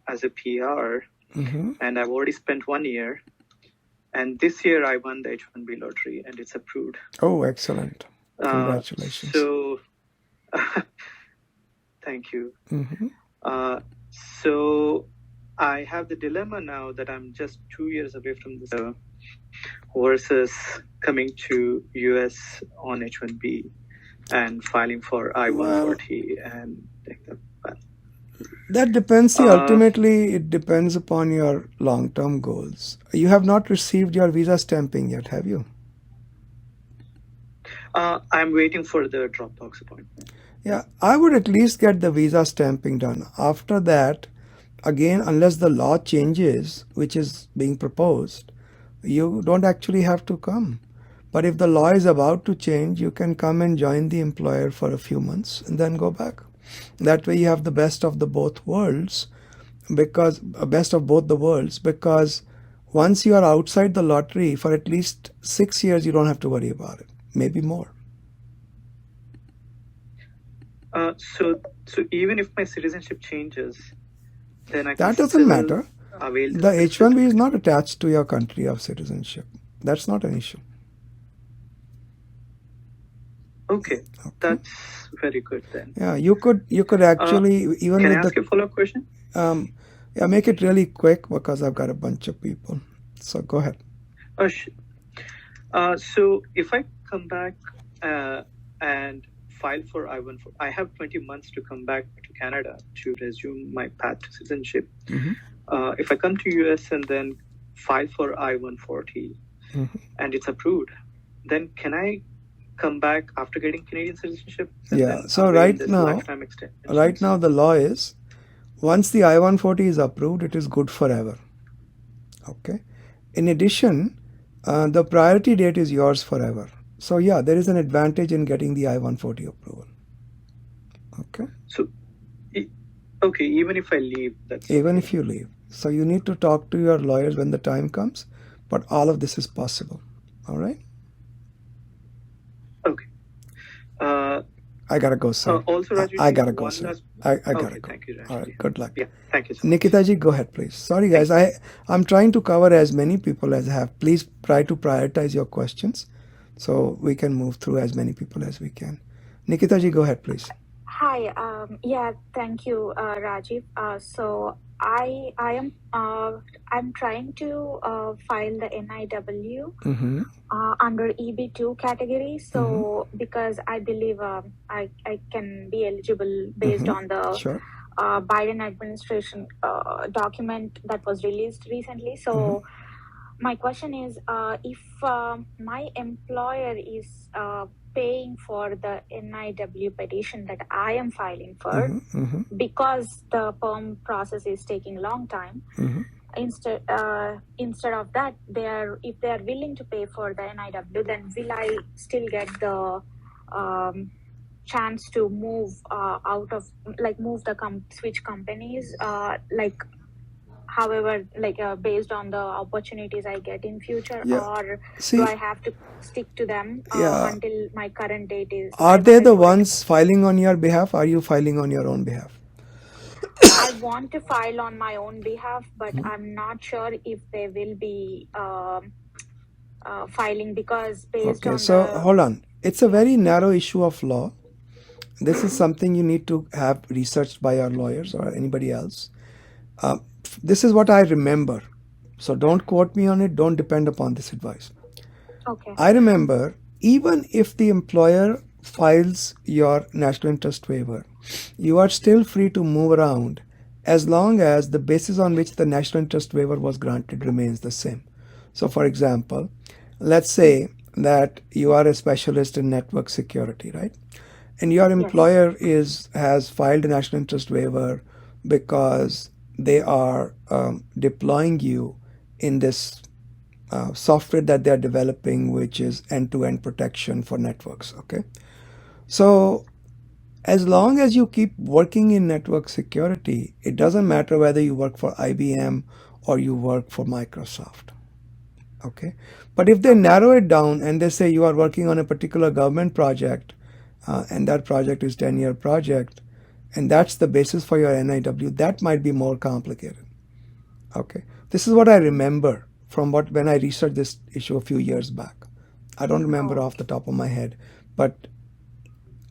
as a PR, and I've already spent 1 year. And this year I won the H1B lottery, and it's approved. Oh, excellent. Congratulations. So, thank you. So I have the dilemma now that I'm just 2 years away from this. versus coming to US on H1B and filing for I140 and take the path? That depends. See, ultimately, it depends upon your long-term goals. You have not received your visa stamping yet, have you? I'm waiting for the Dropbox appointment. Yeah, I would at least get the visa stamping done. After that, again, unless the law changes, which is being proposed, you don't actually have to come. But if the law is about to change, you can come and join the employer for a few months and then go back. That way you have the best of the both worlds, because best of both the worlds, because once you are outside the lottery for at least 6 years, you don't have to worry about it, maybe more. So even if my citizenship changes, then I can That doesn't matter. Avail The H1B is not attached to your country of citizenship. That's not an issue. Okay, that's very good then. Yeah, you could actually even can with I ask a follow-up question? Yeah, make it really quick because I've got a bunch of people. So go ahead. So if I come back and file for I-140, I have 20 months to come back to Canada to resume my path to citizenship. If I come to US and then file for I-140 and it's approved, then can I come back after getting Canadian citizenship? Yeah, so right now the law is, once the I-140 is approved, it is good forever. Okay. In addition, the priority date is yours forever. So yeah, there is an advantage in getting the I-140 approval. Okay. So, okay, even if I leave, that's even okay. If you leave. So you need to talk to your lawyers when the time comes, but all of this is possible. All right. Okay. I gotta go, sir. Also, Rajiv, I gotta go, sir. I gotta go. Thank you, Rajiv. All right. Good luck. Yeah, thank you so Nikita ji, go ahead, please. Sorry, guys. I'm trying to cover as many people as I have. Please try to prioritize your questions so we can move through as many people as we can. Nikita ji, go ahead, please. Hi. Yeah. Thank you, Rajiv. So I'm trying to file the NIW under EB2 category. So because I believe I can be eligible based on the Biden administration document that was released recently. So my question is, if my employer is paying for the NIW petition that I am filing for, because the PERM process is taking a long time, instead of that, if they are willing to pay for the NIW, then will I still get the chance to move switch companies, however, based on the opportunities I get in future, or do I have to stick to them until my current date is? Are they the ones filing on your behalf? Are you filing on your own behalf? I want to file on my own behalf, but I'm not sure if they will be filing, because based on hold on. It's a very narrow issue of law. This is something you need to have researched by your lawyers or anybody else. This is what I remember. So don't quote me on it. Don't depend upon this advice. Okay. I remember, even if the employer files your national interest waiver, you are still free to move around as long as the basis on which the national interest waiver was granted remains the same. So for example, let's say that you are a specialist in network security, right? And your employer has filed a national interest waiver because they are deploying you in this software that they're developing, which is end-to-end protection for networks. Okay, so as long as you keep working in network security, it doesn't matter whether you work for IBM or you work for Microsoft. Okay, but if they narrow it down and they say you are working on a particular government project, and that project is 10-year project, and that's the basis for your NIW, that might be more complicated. Okay, this is what I remember from when I researched this issue a few years back. I don't remember off the top of my head, but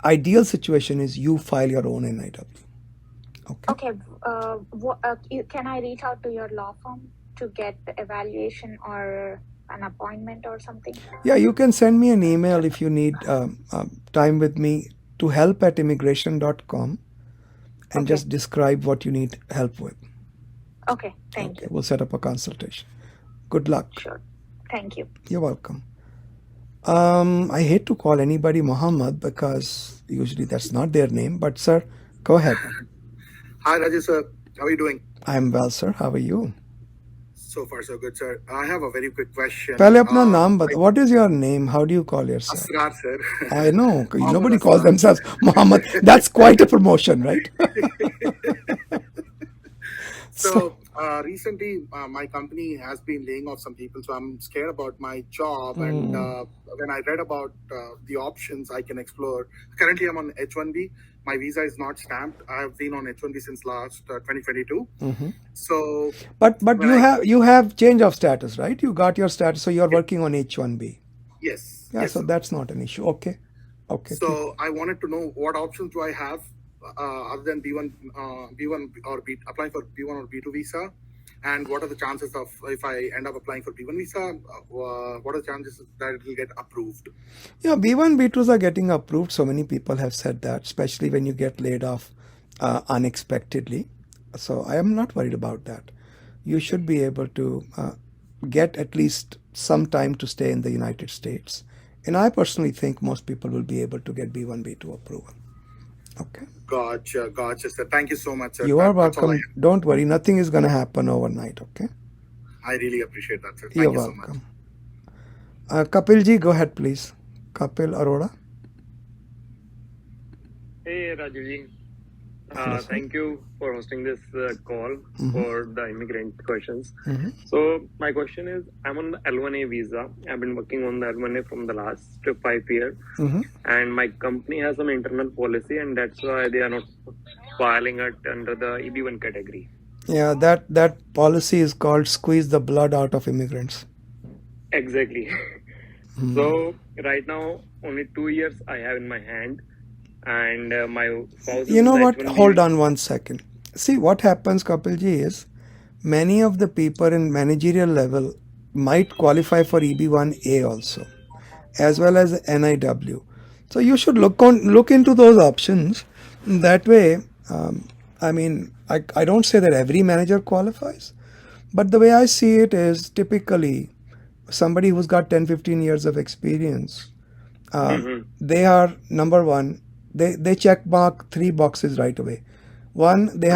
ideal situation is you file your own NIW. Okay. Can I reach out to your law firm to get the evaluation, or an appointment or something? Yeah, you can send me an email if you need time with me to help@immigration.com and just describe what you need help with. Okay, thank you. We'll set up a consultation. Good luck. Sure. Thank you. You're welcome. I hate to call anybody Muhammad because usually that's not their name, but sir, go ahead. Hi, Rajiv sir. How are you doing? I'm well, sir. How are you? So far, so good, sir. I have a very quick question. पहले अपना नाम बता. What is your name? How do you call yourself? Asrar, sir. I know. Nobody calls themselves Muhammad. That's quite a promotion, right? So, recently, my company has been laying off some people, so I'm scared about my job. And when I read about the options I can explore, currently I'm on H1B. My visa is not stamped. I have been on H1B since last 2022. So, But you have change of status, right? You got your status, so you're working on H1B. yes. Yeah, Yes, so sir. that's not an issue. Okay. So I wanted to know what options do I have other than B1 or applying for B1 or B2 visa, and what are the chances of if I end up applying for B1 visa, what are the chances that it will get approved? Yeah, B1, B2s are getting approved. So many people have said that, especially when you get laid off unexpectedly. So I am not worried about that. You should be able to get at least some time to stay in the United States. And I personally think most people will be able to get B1, B2 approval. Okay. Gotcha, sir. Thank you so much, sir. You are That's all I welcome. Don't worry. Nothing is going to happen overnight. Okay. I really appreciate that, sir. You're Thank you so much. welcome. Kapil ji, go ahead, please. Kapil Arora. Hey, Rajiv ji. Hello, sir. Thank you for hosting this call for the immigrant questions. Mhm. So my question is, I'm on the L1A visa. I've been working on the L1A from the last 5 years, Mhm. and my company has some internal policy, and that's why they are not filing it under the EB1 category. Yeah, that policy is called squeeze the blood out of immigrants. Exactly. So right now, only 2 years I have in my hand, and my spouse You is know the what? H1B. Hold on one second. See, what happens, Kapil ji, is many of the people in managerial level might qualify for EB1A also, as well as NIW. So you should look into those options. That way, I don't say that every manager qualifies, but the way I see it is typically somebody who's got 10, 15 years of experience, they are, number one, they check mark 3 boxes right away. One, they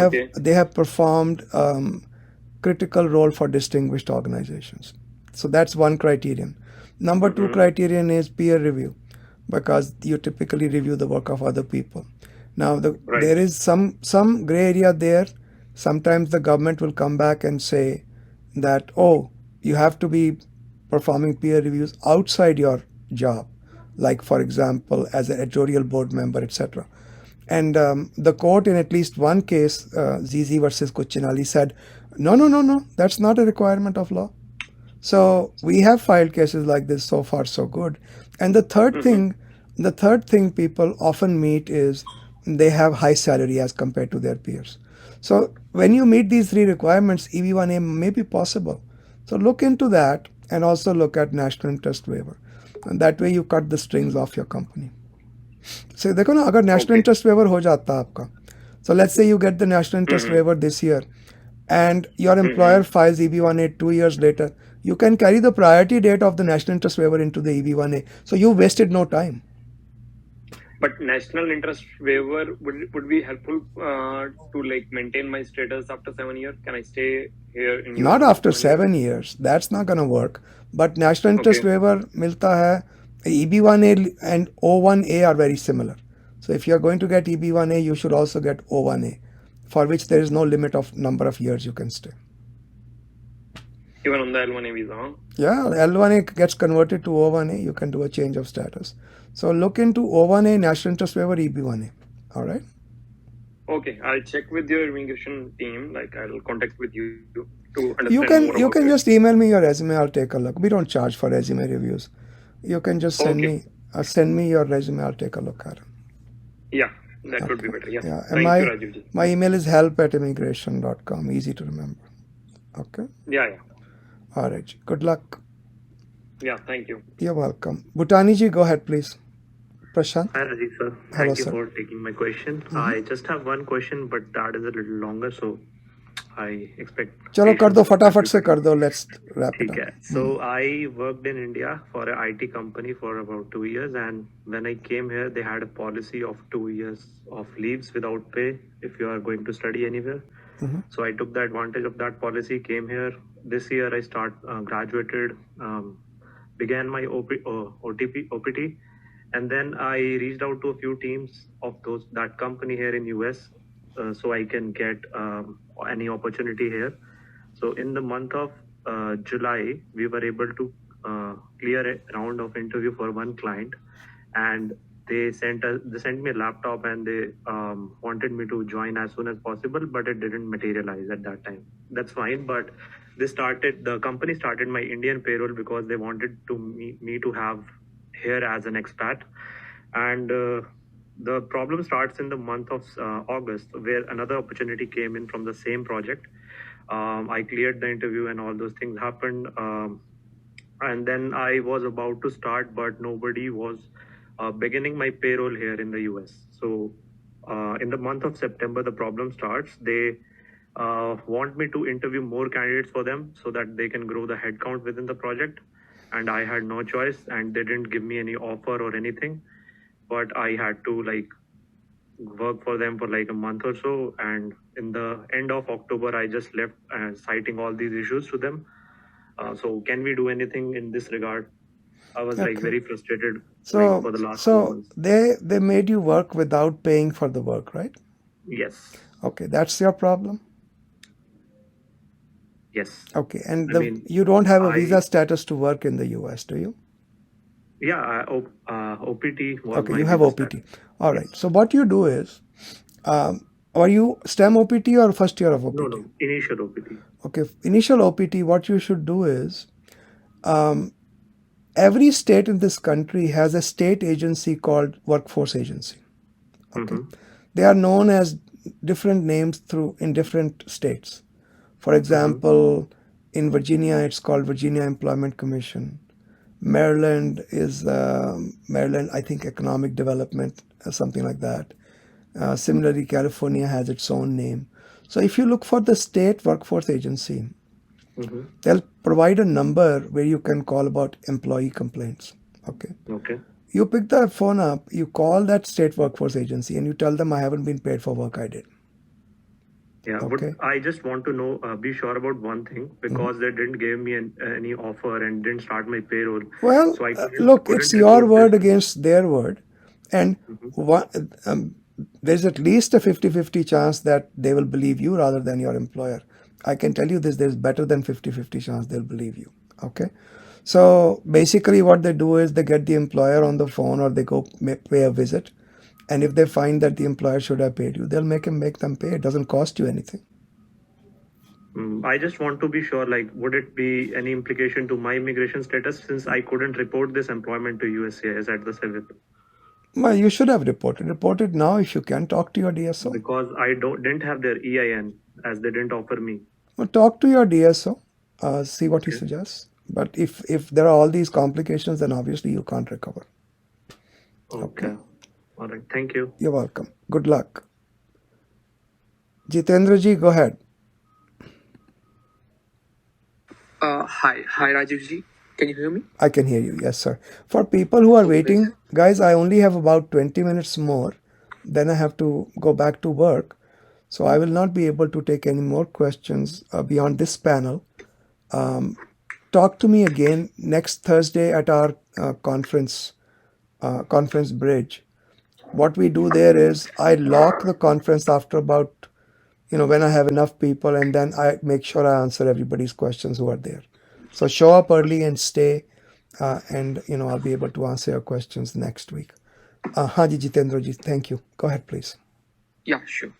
have performed critical role for distinguished organizations. So that's one criterion. Number 2 criterion is peer review, because you typically review the work of other people. Now there is some gray area there. Sometimes the government will come back and say that, oh, you have to be performing peer reviews outside your job, like for example as an editorial board member, etc. And the court in at least one case, ZZ versus Kuchinali, said no, that's not a requirement of law. So we have filed cases like this. So far so good. And the third thing people often meet is they have high salary as compared to their peers. So when you meet these 3 requirements, EB1A may be possible. So look into that, and also look at national interest waiver. And that way you cut the strings off your company. So देखो ना, अगर national interest waiver हो जाता है आपका, so let's say you get the national interest waiver this year, and your employer files EB1A 2 years later, you can carry the priority date of the national interest waiver into the EB1A. So you wasted no time. But national interest waiver would be helpful to like maintain my status after 7 years. Can I stay here in Not US after 1 year? 7 years. That's not going to work. But national interest waiver milta hai. EB1A and O1A are very similar. So if you are going to get EB1A, you should also get O1A, for which there is no limit of number of years you can stay. Even on the L1A visa, huh? Yeah, L1A gets converted to O1A. You can do a change of status. So look into O1A, national interest waiver, EB1A. All right. Okay, I'll check with your immigration team. Like I'll contact with you to understand more You about can it. just email me your resume. I'll take a look. We don't charge for resume reviews. You can just send me your resume. I'll take a look at it. Yeah, that would be better. Yeah. Yeah. Thank And you, Rajiv ji. my email is help@immigration.com. Easy to remember. Okay. Yeah. All right. Good luck. Yeah, thank you. You're welcome. Bhutani ji, go ahead, please. Prashant. Hi Rajiv sir, Hello, thank you sir. for taking my question. I just have one question, but that is a little longer, so I expect चलो कर दो patience from फटाफट से everybody. कर दो. Let's wrap it ठीक up. है. So I worked in India for an IT company for about 2 years, and when I came here, they had a policy of 2 years of leaves without pay if you are going to study anywhere. So I took the advantage of that policy, came here. This year I graduated, began my OPT, and then I reached out to a few teams of that company here in US, so I can get any opportunity here. So in the month of July, we were able to clear a round of interview for one client, and they sent me a laptop, and they wanted me to join as soon as possible, but it didn't materialize at that time. That's fine, but the company started my Indian payroll because they wanted me to have here as an expat, and the problem starts in the month of August, where another opportunity came in from the same project. I cleared the interview and all those things happened. And then I was about to start, but nobody was beginning my payroll here in the US. So in the month of September, the problem starts. They want me to interview more candidates for them so that they can grow the headcount within the project. And I had no choice, and they didn't give me any offer or anything. But I had to work for them for a month or so, and in the end of October I just left, citing all these issues to them. So can we do anything in this regard? I was very frustrated for the last 2 months. They made you work without paying for the work, right? Yes. Okay, that's your problem. Yes. Okay, and you don't have a visa status to work in the US, do you? Yeah, OPT was okay, my you have visa OPT. status. All right. So what you do is, are you STEM OPT or first year of OPT? No, initial OPT. Okay, initial OPT, what you should do is, every state in this country has a state agency called Workforce Agency. Okay, they are known as different names in different states. For example, in Virginia, it's called Virginia Employment Commission. Maryland is Maryland, I think, Economic Development, something like that. Similarly, California has its own name. So if you look for the state workforce agency, they'll provide a number where you can call about employee complaints. Okay. You pick the phone up, you call that state workforce agency, and you tell them, I haven't been paid for work I did. Yeah, okay. But I just want to know, be sure about one thing, because they didn't give me any offer and didn't start my payroll. Well, so look, it's your word against their word. And there's at least a 50-50 chance that they will believe you rather than your employer. I can tell you this, there's better than 50-50 chance they'll believe you. Okay. So basically what they do is they get the employer on the phone, or they go pay a visit. And if they find that the employer should have paid you, they'll make them pay. It doesn't cost you anything. I just want to be sure, would it be any implication to my immigration status, since I couldn't report this employment to USCIS at the civil? Well, you should have reported. Report it now if you can. Talk to your DSO. Because I didn't have their EIN, as they didn't offer me. Well, talk to your DSO. See what he suggests. But if there are all these complications, then obviously you can't recover. Okay. All right. Thank you. You're welcome. Good luck. Jitendra ji, go ahead. Hi, Rajiv ji. Can you hear me? I can hear you. Yes, sir. For people who are waiting, guys, I only have about 20 minutes more. Then I have to go back to work. So I will not be able to take any more questions beyond this panel. Talk to me again next Thursday at our conference bridge. What we do there is I lock the conference after about, when I have enough people, and then I make sure I answer everybody's questions who are there. So show up early and stay, and I'll be able to answer your questions next week. Haji Jitendra ji, thank you. Go ahead, please. Yeah, sure.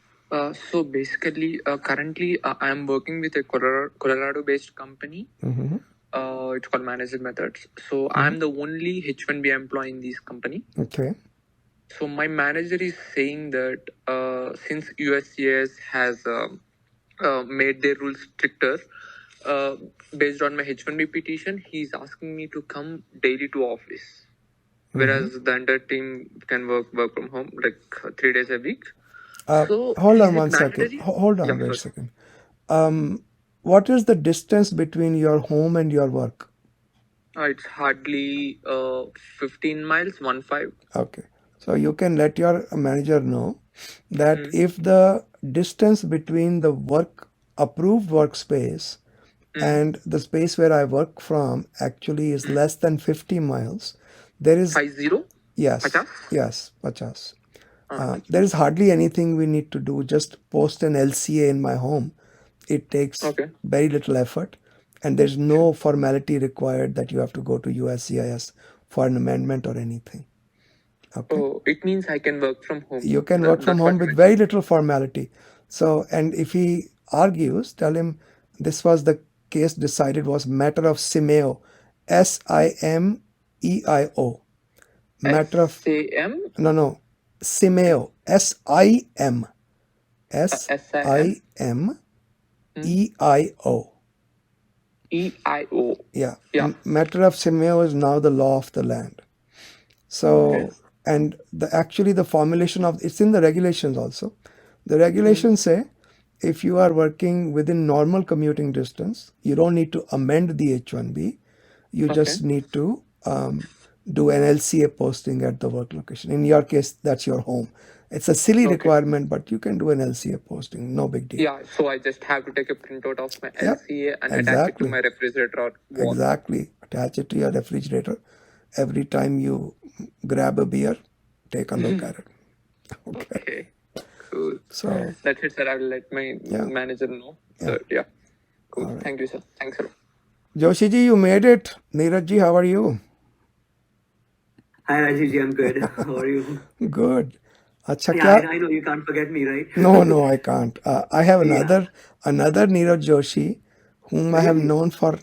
So basically, currently I am working with a Colorado-based company. It's called Managed Methods. So I'm the only H1B employee in this company. Okay. So my manager is saying that since USCIS has made their rules stricter, based on my H1B petition, he's asking me to come daily to office, whereas the entire team can work from home like 3 days a week. So Hold is on it one second. mandatory? Hold on, Yeah, wait a sorry. second. What is the distance between your home and your work? It's hardly 15 miles, 1.5. Okay. So you can let your manager know that if the distance between the approved workspace and the space where I work from actually is less than 50 miles, there is 50? yes, 50? yes, 50. There is hardly anything we need to do. Just post an LCA in my home. It takes very little effort, and there's no formality required that you have to go to USCIS for an amendment or anything. Okay. Oh, it means I can work from home. You can work from home with very little formality. So, and if he argues, tell him this was the case decided was matter of Simeo, SIMEIO. Matter of SAM? No, Simeo, SIM, SIMEIO. EIO. Yeah. Matter of Simeo is now the law of the land. So, and actually the formulation of it's in the regulations also. The regulations say if you are working within normal commuting distance, you don't need to amend the H1B. You just need to do an LCA posting at the work location. In your case, that's your home. It's a silly requirement, but you can do an LCA posting. No big deal. Yeah, so I just have to take a printout of my LCA and attach it to my refrigerator or wall. Exactly. Attach it to your refrigerator. Every time you grab a beer, take a look at it. Okay. Cool. So that's it, sir. I will let my manager know. So, cool. Right. Thank you, sir. Thanks a lot. Joshi ji, you made it. Neeraj ji, how are you? Hi Rajiv ji, I'm good. How are you? Good. Achha, I know you can't forget me, right? No, I can't. I have another Neeraj Joshi, whom I have known for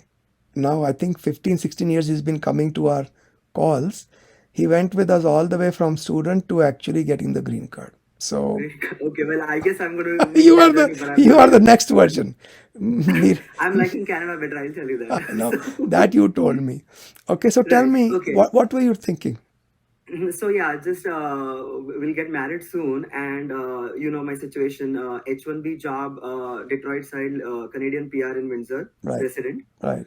now, I think 15, 16 years. He's been coming to our calls. He went with us all the way from student to actually getting the green card. So okay, well, I guess I'm going to. you are the next version. I'm liking Canada better. I'll tell you that. No, that you told me. Okay, so tell me, what were you thinking? So yeah, just we'll get married soon, and you know my situation. H1B job, Detroit side, Canadian PR in Windsor, resident. Right.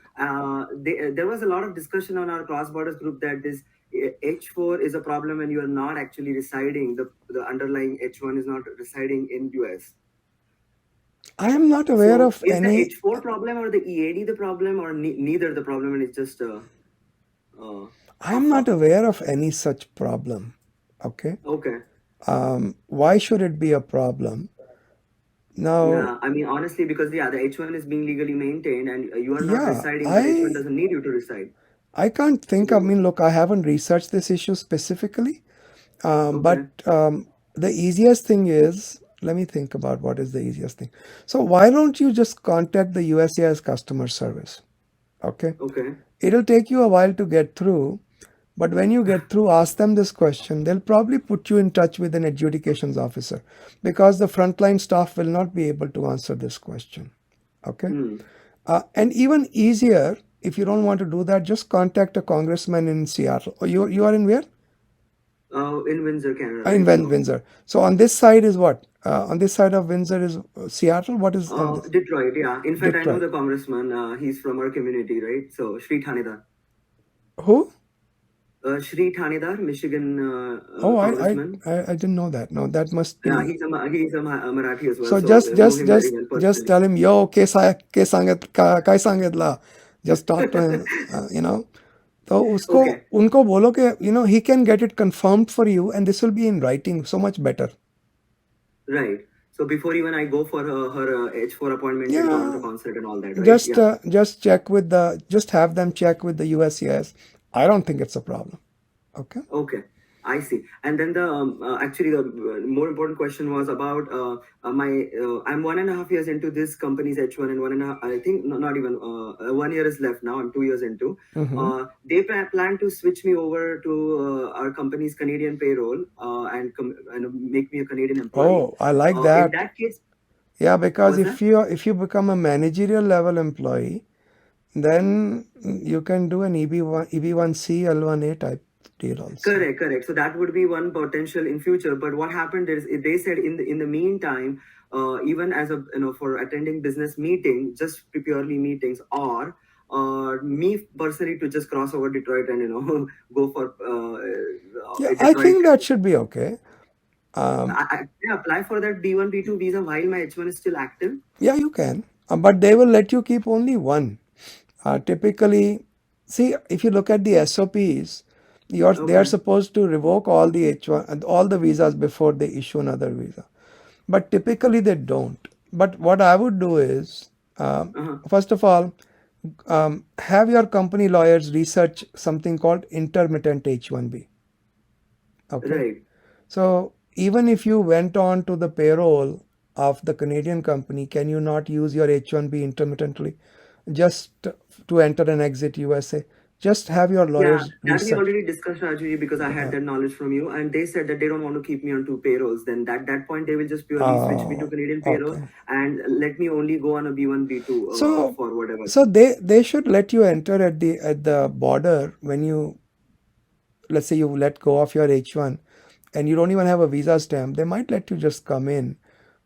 There was a lot of discussion on our cross borders group that this H4 is a problem, and you are not actually residing. The underlying H1 is not residing in US. I am not aware of is any. Is the H4 problem or the EAD the problem, or neither the problem, and it's just. I am not aware of any such problem. Okay. Okay. Why should it be a problem? Now. Yeah, I mean honestly, because the H1 is being legally maintained, and you are not residing. The H1 doesn't need you to reside. I can't think. I mean, look, I haven't researched this issue specifically, but the easiest thing is. Let me think about what is the easiest thing. So why don't you just contact the USCIS customer service? Okay. Okay. It'll take you a while to get through. But when you get through, ask them this question. They'll probably put you in touch with an adjudications officer because the frontline staff will not be able to answer this question. Okay? And even easier, if you don't want to do that, just contact a congressman in Seattle. Or you are in where? In Windsor, Canada. In Windsor. So on this side is what? On this side of Windsor is Seattle? What is on this? Detroit, yeah. In fact, I know the congressman. He's from our community, right? So, Shri Thanedar. Who? Shri Thanedar, Michigan congressman. I didn't know that. No, that must be. Yeah, he's a Marathi as well. So just tell him, yo, kai sangetla. Just talk to him, you know. So unko bolo ke, you know, he can get it confirmed for you, and this will be in writing, so much better. Right. So before even I go for her H4 appointment, to concert and all that, right? Just check with just have them check with the USCIS. I don't think it's a problem. Okay. Okay, I see. And then actually the more important question was about my. I'm 1.5 years into this company's H1, and I think not even 1 year is left now. I'm 2 years into. They plan to switch me over to our company's Canadian payroll and make me a Canadian employee. Oh, I like that. In that case. Yeah, because What's if you become a managerial level employee, then you can do an EB1C L1A type deal also. Correct. So that would be one potential in future. But what happened is they said in the meantime, even as a for attending business meeting, just purely meetings, or me personally to just cross over Detroit and go for Yeah, I Detroit. think that should be okay. I apply for that B1B2 visa while my H1 is still active. Yeah, you can, but they will let you keep only one. Typically, see, if you look at the SOPs, they are supposed to revoke all the H1 all the visas before they issue another visa, but typically they don't. But what I would do is, first of all, have your company lawyers research something called intermittent H1B. Okay. Right. So even if you went on to the payroll of the Canadian company, can you not use your H1B intermittently just to enter and exit USA? Just have your Yeah, lawyers that we research. already discussed, Rajiv, because I had that knowledge from you, and they said that they don't want to keep me on two payrolls. Then that point, they will just purely switch me to Canadian payroll Okay. and let me only go on a B1 B2 So for whatever. so they should let you enter at the border when you, let's say you let go of your H1 and you don't even have a visa stamp. They might let you just come in,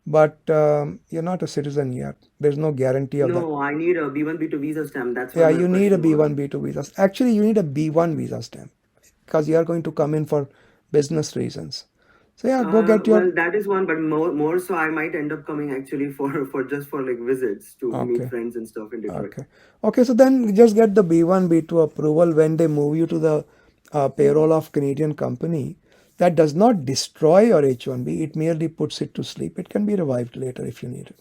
but you're not a citizen yet. There's no guarantee of that. No, I need a B1 B2 visa stamp. That's Yeah, what my you need a question was. B1 B2 visa. Actually, you need a B1 visa stamp because you are going to come in for business reasons. So yeah, go get your. Well, that is one, but more so, I might end up coming actually for just for like visits to meet Okay. friends and stuff in Detroit. Okay, so then just get the B1 B2 approval when they move you to the payroll of Canadian company. That does not destroy your H1B. It merely puts it to sleep. It can be revived later if you need it.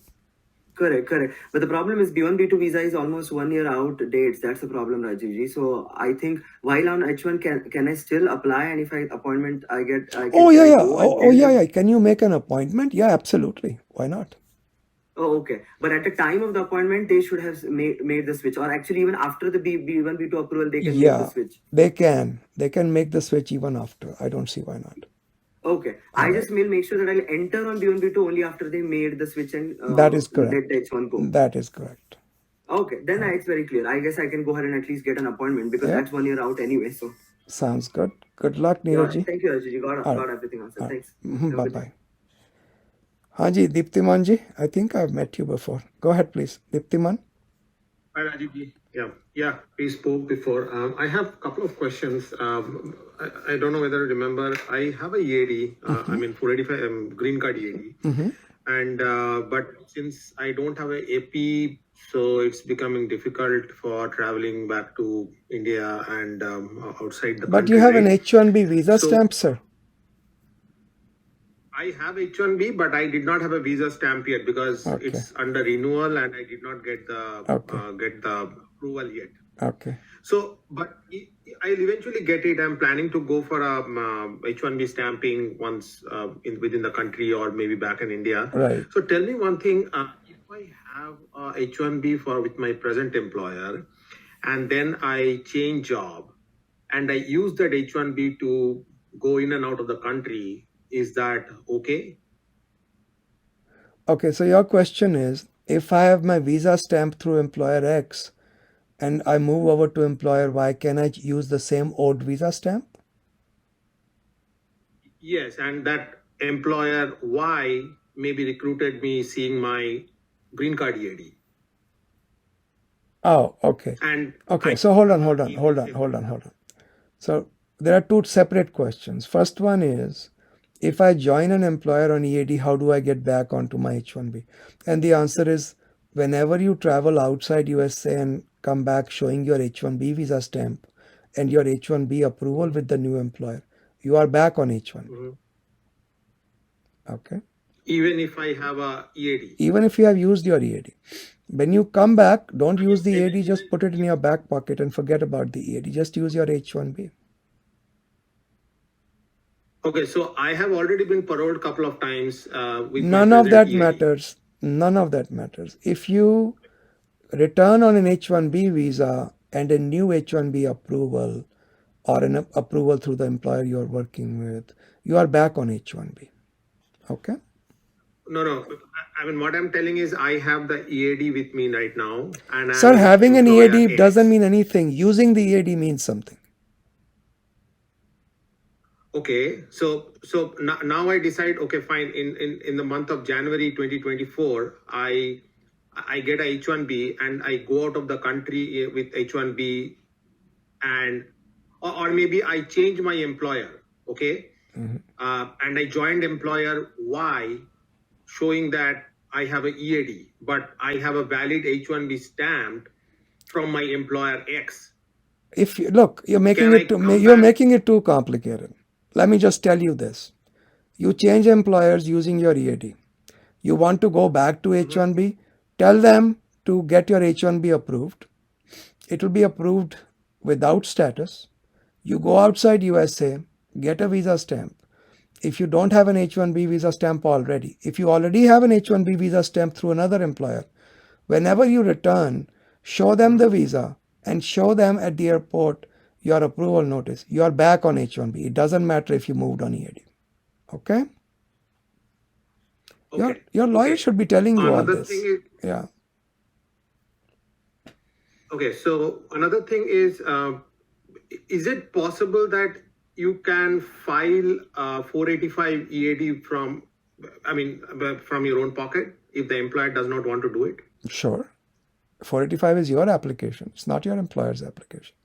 Correct. But the problem is B1 B2 visa is almost 1 year out dates. That's the problem, Rajivji. So I think while on H1, can I still apply? And if I appointment I get, Oh I yeah. go and Oh tell them? yeah. Can you make an appointment? Yeah, absolutely. Why not? Oh, okay. But at the time of the appointment, they should have made the switch, or actually even after the B1 B2 approval, they can make the Yeah, switch. they can. They can make the switch even after. I don't see why not. Okay. I just will make sure that I'll enter on B1 B2 only after they made the switch and That is let correct. the H1 go. That is correct. Okay, then it's very clear. I guess I can go ahead and at least get an appointment because Yeah. that's 1 year out anyway. So Sounds good. Good luck, yeah, Neeraj. thank you, Rajji. All Got right. everything answered. All right. Thanks. Have a Bye good day. bye. Haji, Deeptiman ji, I think I've met you before. Go ahead, please. Deeptiman. Hi, Rajiv ji. Yeah, we spoke before. I have a couple of questions. I don't know whether you remember. I have a EAD. I mean, 485 green card EAD. And but since I don't have a AP, so it's becoming difficult for traveling back to India and outside the But country. you have an right? H1B visa So stamp, sir. I have H1B, but I did not have a visa stamp yet because Okay. it's under renewal and I did not get the approval yet. Okay. So, but I'll eventually get it. I'm planning to go for a H1B stamping once within the country or maybe back in India. Right. So tell me one thing. If I have a H1B with my present employer and then I change job and I use that H1B to go in and out of the country, is that okay? Okay, so your question is, if I have my visa stamp through employer X and I move over to employer Y, can I use the same old visa stamp? Yes, and that employer Y maybe recruited me seeing my green card EAD. Oh, okay. And Okay, so hold on. So there are two separate questions. First one is, if I join an employer on EAD, how do I get back onto my H1B? And the answer is, whenever you travel outside USA and come back showing your H1B visa stamp and your H1B approval with the new employer, you are back on H1B. Okay. Even if I have a EAD. Even if you have used your EAD. When you come back, don't use the EAD, just put it in your back pocket and forget about the EAD. Just use your H1B. Okay, so I have already been paroled a couple of times with None of that matters. None of that matters. If you return on an H1B visa and a new H1B approval or an approval through the employer you are working with, you are back on H1B. Okay? No. I mean, what I'm telling is I have the EAD with me right now, and Sir, I'm having an employer EAD X. doesn't mean anything. Using the EAD means something. Okay, so now I decide. Okay, fine. In the month of January 2024, I get a H1B and I go out of the country with H1B, and or maybe I change my employer. Okay, and I joined employer Y, showing that I have a EAD, but I have a valid H1B stamp from my employer X. If you look, you're making it too complicated. Let me just tell you this. You change employers using your EAD. You want to go back to H1B, tell them to get your H1B approved. It will be approved without status. You go outside USA, get a visa stamp. If you don't have an H1B visa stamp already, if you already have an H1B visa stamp through another employer, whenever you return, show them the visa and show them at the airport your approval notice. You are back on H1B. It doesn't matter if you moved on EAD. Okay? Your lawyer should be telling you all this. Yeah. Okay, so another thing is it possible that you can file 485 EAD from your own pocket if the employer does not want to do it? Sure. 485 is your application. It's not your employer's application.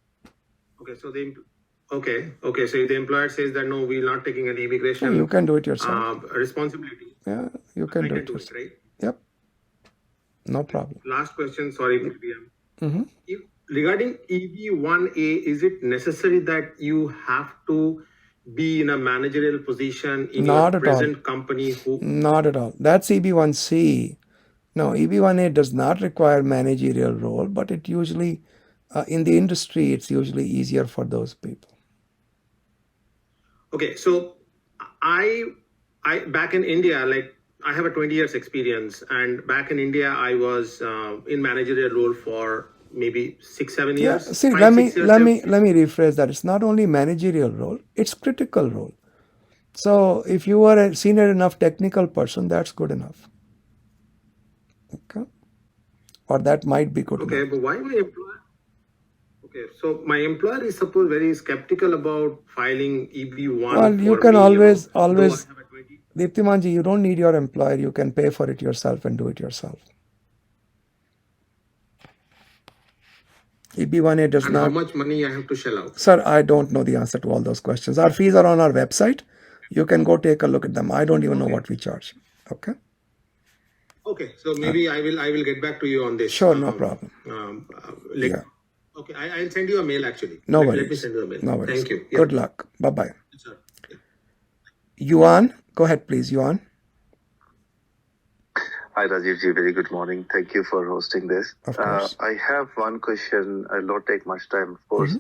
Okay, so so if the employer says that no, we're not taking an immigration, you can do it yourself. Responsibility. Yeah, you can do it yourself. Right? Yep. No problem. Last question, sorry, BM. Regarding EB1A, is it necessary that you have to be in a managerial position in your present company? Not at all. That's EB1C. No, EB1A does not require managerial role, but it usually, in the industry, it's usually easier for those people. Okay, so I back in India, like I have a 20 years experience, and back in India, I was in managerial role for maybe 6-7 years. Yeah, see, let me rephrase that. It's not only managerial role; it's critical role. So if you are a senior enough technical person, that's good enough. Okay, or that might be good enough. Okay, but why my employer? Okay, so my employer is suppose very skeptical about filing EB1. Well, you can always. Deeptimanji, you don't need your employer. You can pay for it yourself and do it yourself. EB1A does not. How much money I have to shell out? Sir, I don't know the answer to all those questions. Our fees are on our website. You can go take a look at them. I don't even know what we charge. Okay. Okay, so maybe I will get back to you on this. Sure, no problem. Yeah. Okay, I'll send you a mail actually. No worries. Let me send you a mail. No worries. Thank you. Good luck. Bye-bye. Yes, sir. Yuan, go ahead please, Yuan. Hi Rajiv ji, very good morning. Thank you for hosting this. Of course. I have one question. I'll not take much time, of course.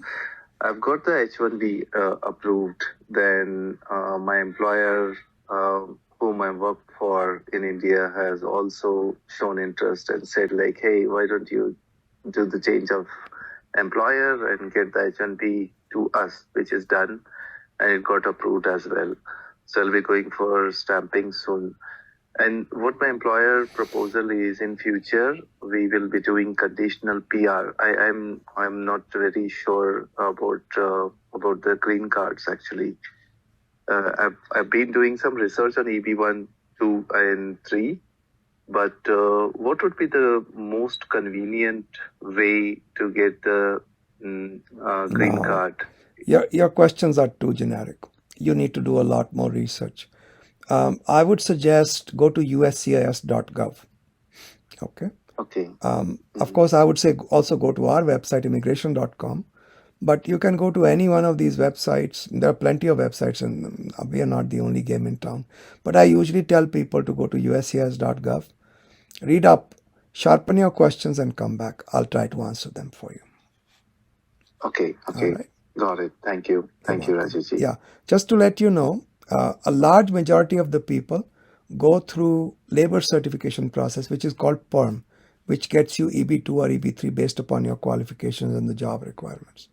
I've got the H1B approved. Then my employer, whom I work for in India, has also shown interest and said like, hey, why don't you do the change of employer and get the H1B to us, which is done, and it got approved as well. So I'll be going for stamping soon. And what my employer proposal is, in future we will be doing conditional PR. I'm not very sure about the green cards actually. I've been doing some research on EB1, 2, and 3, but what would be the most convenient way to get the green card? Your questions are too generic. You need to do a lot more research. I would suggest go to uscis.gov. Okay. Okay. Of course, I would say also go to our website, immigration.com. But you can go to any one of these websites. There are plenty of websites, and we are not the only game in town. But I usually tell people to go to uscis.gov, read up, sharpen your questions, and come back. I'll try to answer them for you. Okay. Right. Got it. Thank you. Thank you, Rajiv. Yeah. Just to let you know, a large majority of the people go through labor certification process, which is called PERM, which gets you EB2 or EB3 based upon your qualifications and the job requirements.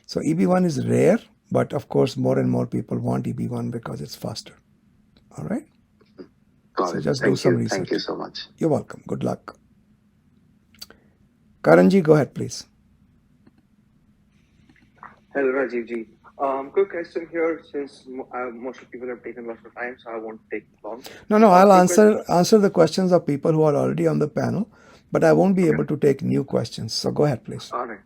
So EB1 is rare, but of course more and more people want EB1 because it's faster. All right? Got So it. just do Thank some you. research. Thank you so much. You're welcome. Good luck. Karanji, go ahead, please. Hello, Rajiv ji. Quick question here, since most of people have taken lots of time, so I won't take long. No, I'll Quick answer the questions of people who are already on the panel, but I won't be able to take new questions. So go ahead, please. All right,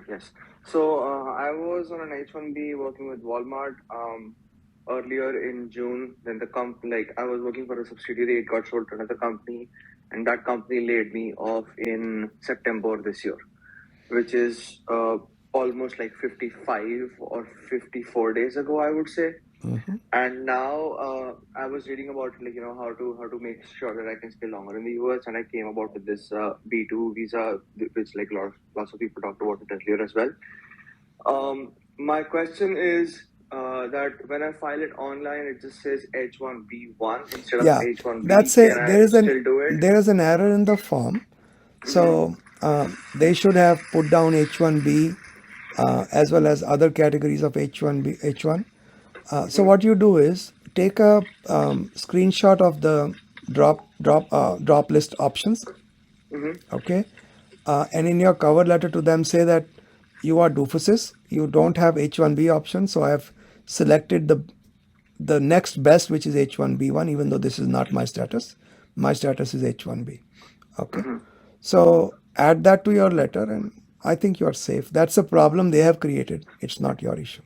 yes. So I was on an H1B working with Walmart earlier in June. Then I was working for a subsidiary. It got sold to another company, and that company laid me off in September this year, which is almost like 55 or 54 days ago, I would say. And now I was reading about how to make sure that I can stay longer in the US, and I came about with this B2 visa, which lots of people talked about it earlier as well. My question is that when I file it online, it just says H1B1 instead of H1B. Can I still do it? There is an error in the form. So they should have put down H1B as well as other categories of H1B, H1. So what you do is take a screenshot of the drop list options, okay, and in your cover letter to them say that you are doofuses, you don't have H1B option, so I have selected the next best, which is H1B1, even though this is not my status. My status is H1B. Okay, so add that to your letter, and I think you are safe. That's a problem they have created. It's not your issue.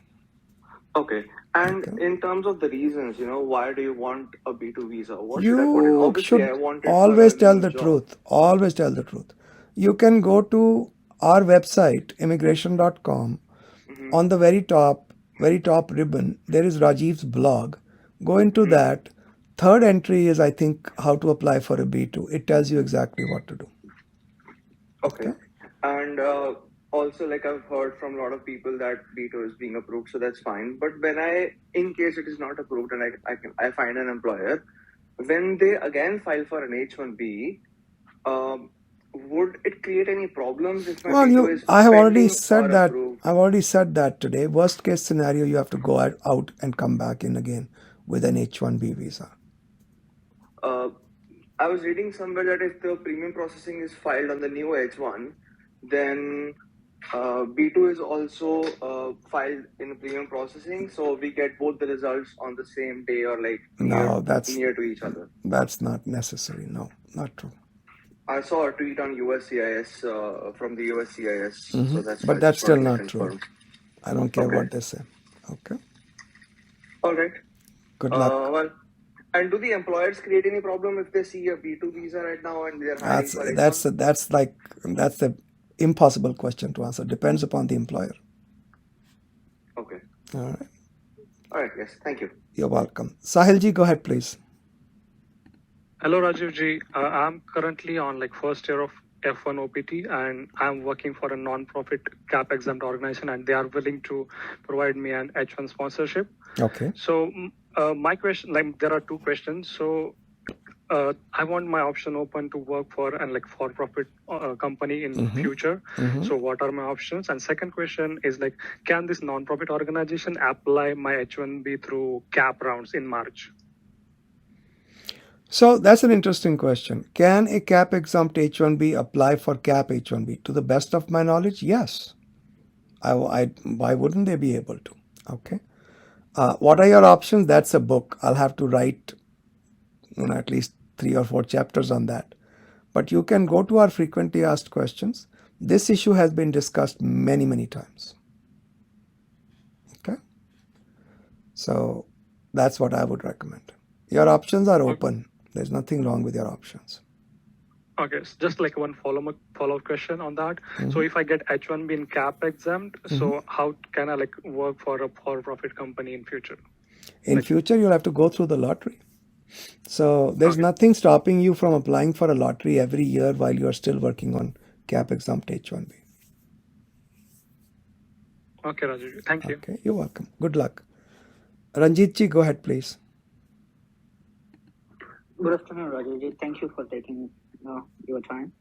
Okay. And in terms of the reasons, why do you want a B2 visa? What should I put in? You Obviously, should I want it always for a tell new the job. truth. Always tell the truth. You can go to our website, immigration.com. On the very top ribbon, there is Rajiv's blog. Go into that. Third entry is, I think, how to apply for a B2. It tells you exactly what to do. Okay. And also, I've heard from a lot of people that B2 is being approved, so that's fine. But in case it is not approved and I find an employer, when they again file for an H1B, would it create any problems if my B2 is I have already pending said or that. approved? I've already said that today. Worst case scenario, you have to go out and come back in again with an H1B visa. I was reading somewhere that if the premium processing is filed on the new H1, then B2 is also filed in premium processing, so we get both the results on the same day or near to each other. That's not necessary. No, not true. I saw a tweet on USCIS from the USCIS, so that's. But that's still not true. I don't care what they say. Okay. All right. Good luck. And do the employers create any problem if they see a B2 visa right now and they're hiring for H1? That's the impossible question to answer. Depends upon the employer. Okay. All right. All right. Yes. Thank you. You're welcome. Sahilji, go ahead, please. Hello, Rajiv ji. I'm currently on first year of F1 OPT, and I'm working for a non-profit cap exempt organization, and they are willing to provide me an H1 sponsorship. Okay. So my question, there are two questions. So I want my option open to work for an for-profit company in future. So what are my options? And second question is can this non-profit organization apply my H1B through cap rounds in March? So that's an interesting question. Can a cap exempt H1B apply for cap H1B? To the best of my knowledge, yes. Why wouldn't they be able to? Okay. What are your options? That's a book. I'll have to write at least 3 or 4 chapters on that. But you can go to our frequently asked questions. This issue has been discussed many, many times. Okay. So that's what I would recommend. Your options are open. There's nothing wrong with your options. Okay, so just one follow-up question on that. So if I get H1B in cap exempt, so how can I work for a for-profit company in future? In future, you'll have to go through the lottery. So there's nothing stopping you from applying for a lottery every year while you are still working on cap exempt H1B. Okay, Rajiv. Thank you. Okay, you're welcome. Good luck. Ranjitji, go ahead, please. Good afternoon, Rajiv. Thank you for taking your time.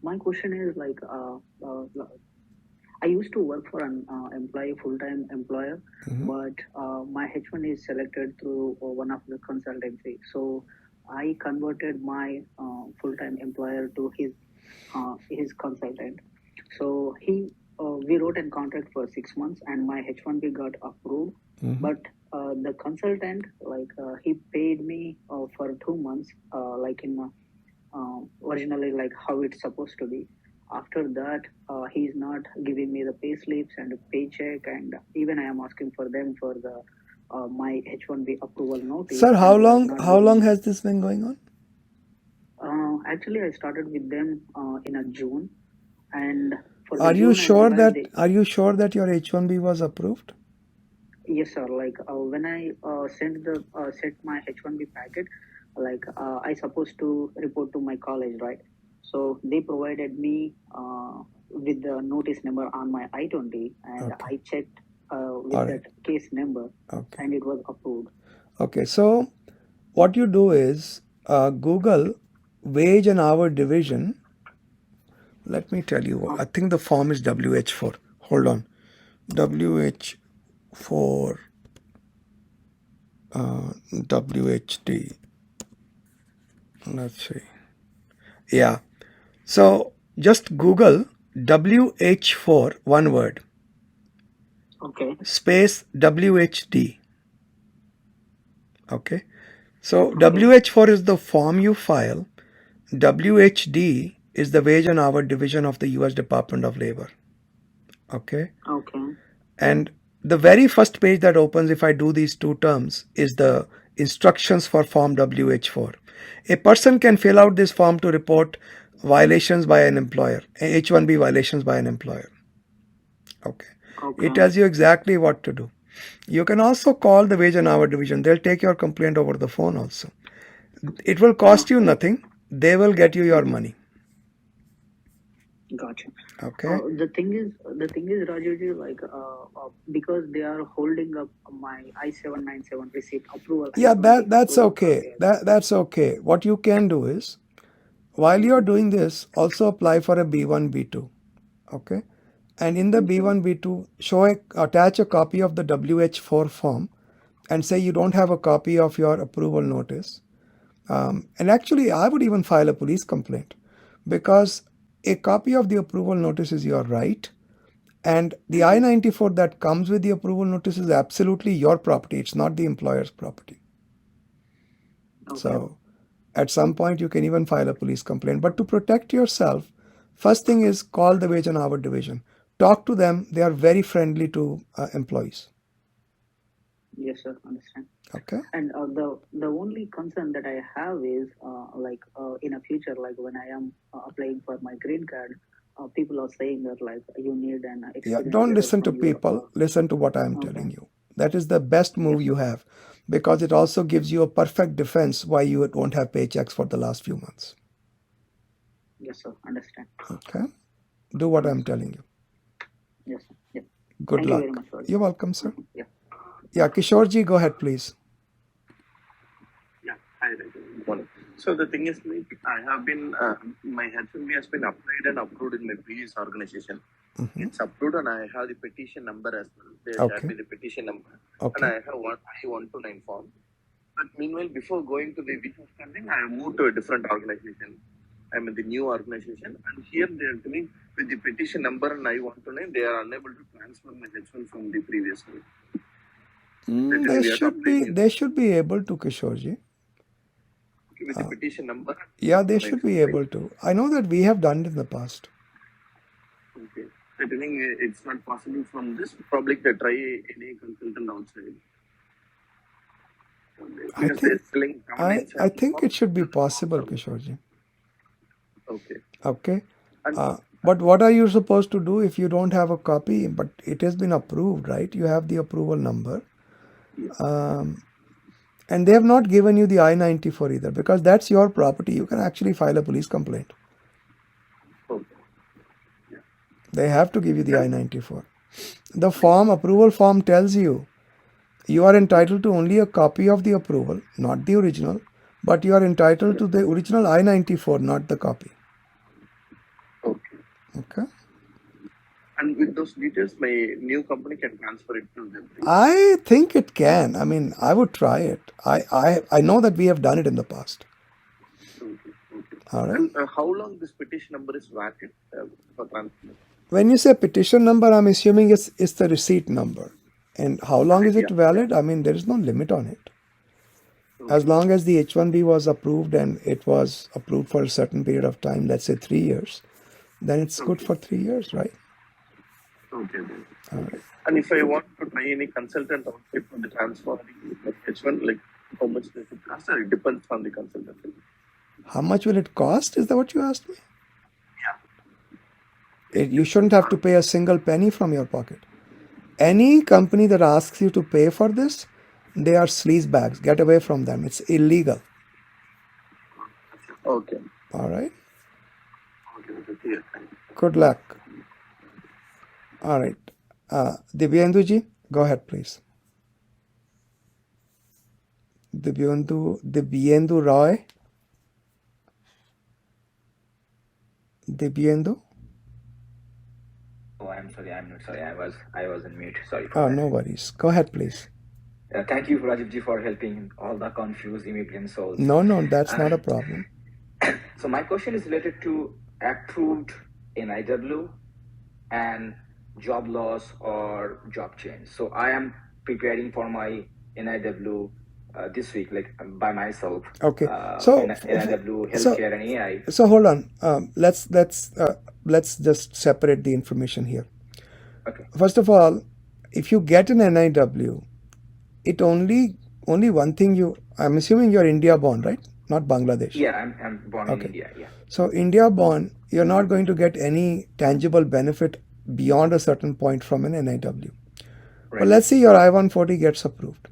My question is I used to work for an full-time employer, but my H1 is selected through one of the consultancy. So I converted my full-time employer to his consultant. So we wrote a contract for 6 months, and my H1B got approved. But the consultant, he paid me for 2 months, originally like how it's supposed to be. After that, he's not giving me the pay slips and a paycheck, and even I am asking for them for the my H1B approval notice. Sir, how and they are long not how giving long me. has this been going on? Actually, I started with them in a June, and for the Are you June and sure July, that your H1B was approved? yes, sir. When I sent my H1B packet, I supposed to report to my college, right? So they provided me with the notice number on my I-20, and I checked with All that case number, and it was approved. Okay, so what you do is Google wage and hour division. Let me tell you, I think the form is WH4. Hold on. WH4 WHD. Let's see. Yeah. So just Google WH4, one word. Okay. Space WHD. Okay. So WH4 is the form you file. WHD is the wage and hour division of the US Department of Labor. Okay. Okay. And the very first page that opens, if I do these two terms, is the instructions for form WH4. A person can fill out this form to report violations by an employer, H1B violations by an employer. Okay. It tells you exactly what to do. You can also call the wage and hour division. They'll take your complaint over the phone also. It will cost you nothing. They will get you your money. Gotcha. Okay. The thing is, Rajivji, because they are holding up my I-797 receipt approval. Yeah, that's okay. That's okay. What you can do is, while you're doing this, also apply for a B1B2. Okay. And in the B1B2, attach a copy of the WH4 form and say you don't have a copy of your approval notice. And actually, I would even file a police complaint, because a copy of the approval notice is your right, and the I-94 that comes with the approval notice is absolutely your property. It's not the employer's property. So at some point you can even file a police complaint. But to protect yourself, first thing is call the wage and hour division. Talk to them. They are very friendly to employees. Yes, sir. Understand. Okay. And the only concern that I have is in a future, like when I am applying for my green card, people are saying that you need an experience. Yeah, don't listen to people. Listen to what I'm telling you. That is the best move you have, because it also gives you a perfect defense why you won't have paychecks for the last few months. Yes, sir. Understand. Okay. Do what I'm telling you. Yes, sir. Yeah. Good Thank luck. You very much, sir. You're welcome, sir. Yeah. Yeah, Kishorji, go ahead, please. Yeah, hi, Rajiv. So the thing is, I have been, my H1B has been applied and approved in my previous organization. It's approved, and I have the petition number as well. They shared me the petition number. And I have one I-129 form. But meanwhile, before going to the visa stamping, I moved to a different organization. I'm in the new organization, and here they are telling with the petition number and I-129, they are unable to transfer my H1 from the previous one. They should be able to, Kishorji. With the petition number? Yeah, they should be able to. I know that we have done it in the past. Okay. I think it's not possible from this. Probably they try any consultant outside. I think it should be possible, Kishorji. Okay. Okay. But what are you supposed to do if you don't have a copy? But it has been approved, right? You have the approval number. And they have not given you the I-94 either, because that's your property. You can actually file a police complaint. They have to give you the I-94. The approval form tells you are entitled to only a copy of the approval, not the original, but you are entitled to the original I-94, not the copy. Okay. And with those details, my new company can transfer it to them. I think it can. I mean, I would try it. I know that we have done it in the past. All right. And how long this petition number is valid for transfer? When you say petition number, I'm assuming it's the receipt number. And how long is it valid? I mean, there is no limit on it. As long as the H1B was approved and it was approved for a certain period of time, let's say 3 years, then it's good for 3 years, right? Okay. Then. All right. And if I want to try any consultant outside for the transfer, like H1, like how much does it cost? Or it depends on the consultant. How much will it cost? Is that what you asked me? Yeah. You shouldn't have to pay a single penny from your pocket. Any company that asks you to pay for this, they are sleazebags. Get away from them. It's illegal. Okay. All right. Okay. Good luck. All right. Divyenduji, go ahead, please. Divyendu Roy. Divyendu. Oh, I'm sorry. I'm not sorry. I was on mute. Sorry. Oh, no worries. Go ahead, please. Thank you, Rajiv, for helping all the confused immigrant souls. No, that's not a problem. So my question is related to approved NIW and job loss or job change. So I am preparing for my NIW this week, like by myself. Okay. So NIW, healthcare, and AI. So hold on. Let's just separate the information here. Okay. First of all, if you get an NIW, it only one thing I'm assuming you're India born, right? Not Bangladesh. Yeah, I'm born in India. Yeah. So India born, you're not going to get any tangible benefit beyond a certain point from an NIW. Right. But let's say your I-140 gets approved.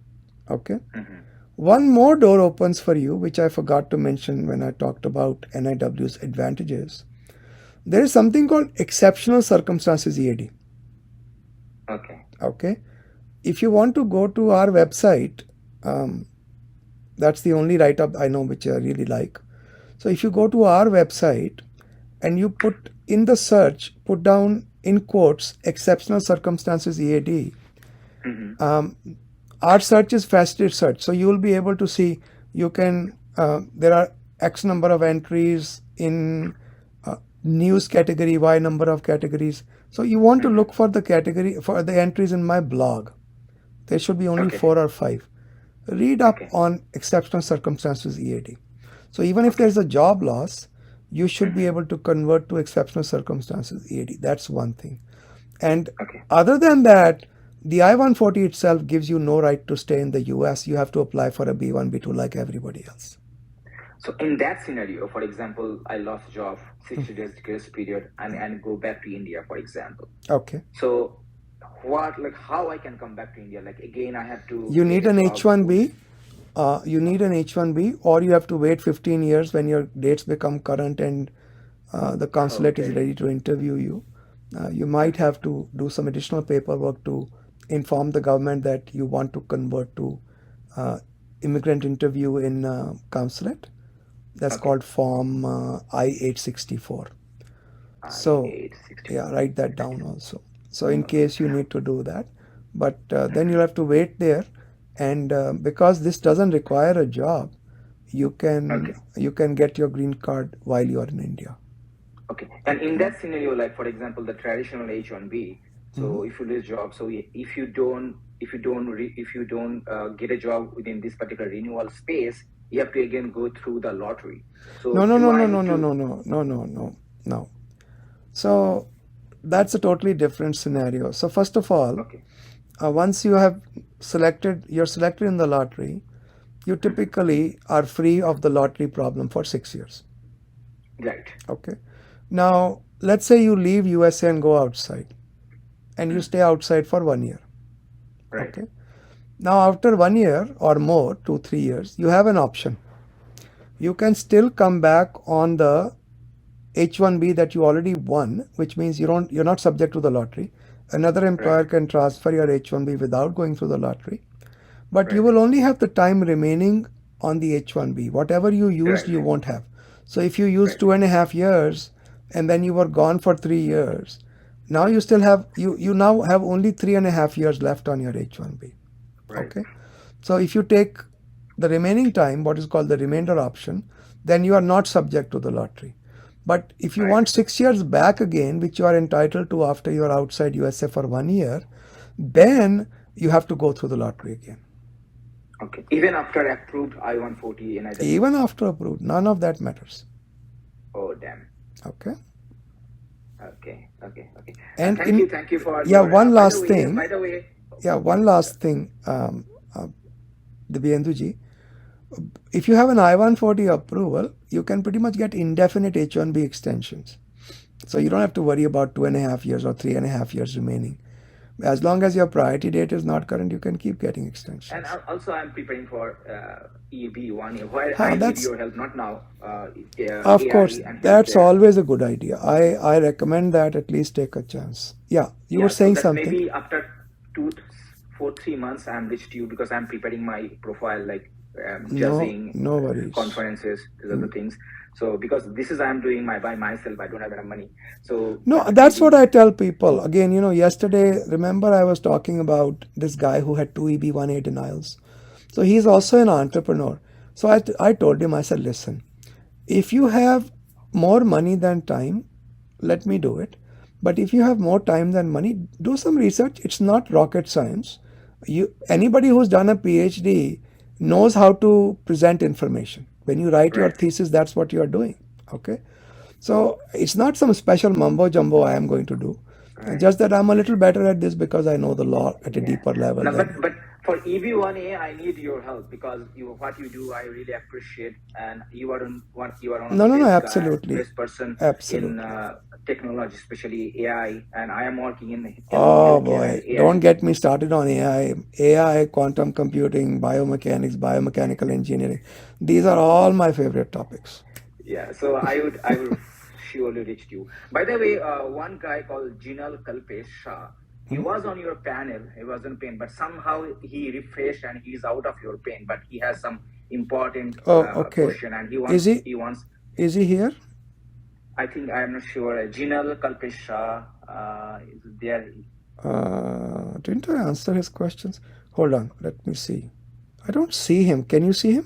Okay. Mm-hmm. One more door opens for you, which I forgot to mention when I talked about NIW's advantages. There is something called exceptional circumstances EAD. Okay. If you want to go to our website, that's the only write-up I know which I really like. So if you go to our website and you put in the search, put down in quotes, exceptional circumstances EAD, our search is faceted search. So you will be able to see, there are X number of entries in news category, Y number of categories. So you want to look for the entries in my blog. There should be only 4 or 5. Read up on exceptional circumstances EAD. So even if there's a job loss, you should be able to convert to exceptional circumstances EAD. That's one thing. And other than that, the I-140 itself gives you no right to stay in the US. You have to apply for a B1B2 like everybody else. So in that scenario, for example, I lost job, 60 days grace period, and go back to India, for example. Okay. So how I can come back to India? Like again, I have to. You need an H1B. You need an H1B, or you have to wait 15 years when your dates become current and the consulate is ready to interview you. You might have to do some additional paperwork to inform the government that you want to convert to immigrant interview in consulate. That's called Form I-864. So, yeah, write that down also. So in case you need to do that, but then you'll have to wait there, and because this doesn't require a job, you can get your green card while you are in India. Okay, and in that scenario, like for example, the traditional H1B. So if you lose job, so if you don't get a job within this particular renewal space, you have to again go through the lottery. So No. So that's a totally different scenario. So first of all, once you're selected in the lottery, you typically are free of the lottery problem for 6 years. Right. Okay. Now, let's say you leave USA and go outside, and you stay outside for 1 year. Right. Okay. Now, after 1 year or more, 2-3 years, you have an option. You can still come back on the H1B that you already won, which means you're not subject to the lottery. Another employer can transfer your H1B without going through the lottery. But you will only have the time remaining on the H1B. Whatever you used, you won't have. So if you used 2.5 years and then you were gone for 3 years, now you still have, you now have only 3.5 years left on your H1B. Okay. So if you take the remaining time, what is called the remainder option, then you are not subject to the lottery. But if you want 6 years back again, which you are entitled to after you are outside USA for 1 year, then you have to go through the lottery again. Okay. Even after approved I-140 NIW? Even after approved, none of that matters. Oh, damn. Okay. Okay. And thank you for one last thing. By the way, One last thing, Dibyenduji. If you have an I-140 approval, you can pretty much get indefinite H1B extensions. So you don't have to worry about 2.5 years or 3.5 years remaining. As long as your priority date is not current, you can keep getting extensions. And also I'm preparing for EB 1 year, where I need your help, not now. Of AI course, and that's healthcare. always a good idea. I recommend that at least take a chance. Yeah, you were saying so that something. maybe after 3 months, I'm reached you because I'm preparing my profile, like judging, No worries. conferences, these are the things. So because this is I'm doing by myself, I don't have enough money. So No, that's what I tell people. Again, yesterday, remember I was talking about this guy who had 2 EB1A denials. So he's also an entrepreneur. So I told him, I said, listen, if you have more money than time, let me do it. But if you have more time than money, do some research. It's not rocket science. Anybody who's done a PhD knows how to present information. When you write your thesis, that's what you are doing. Okay. So it's not some special mumbo jumbo I am going to do. Just that I'm a little better at this because I know the law at a deeper level. No, but for EB1A, I need your help because what you do, I really appreciate, and you are on No, best absolutely. best person Absolutely. in technology, especially AI, and I am working in Oh healthcare boy, and AI. don't get me started on AI, quantum computing, biomechanics, biomechanical engineering. These are all my favorite topics. Yeah, so I would surely reach you. By the way, one guy called Jinal Kalpesh Shah, he was on your panel. He was in pain, but somehow he refreshed and he's out of your pain. But he has some important Okay. question, and he wants. Is he here? I think I'm not sure. Jinal Kalpesh Shah is there. Didn't I answer his questions? Hold on, let me see. I don't see him. Can you see him?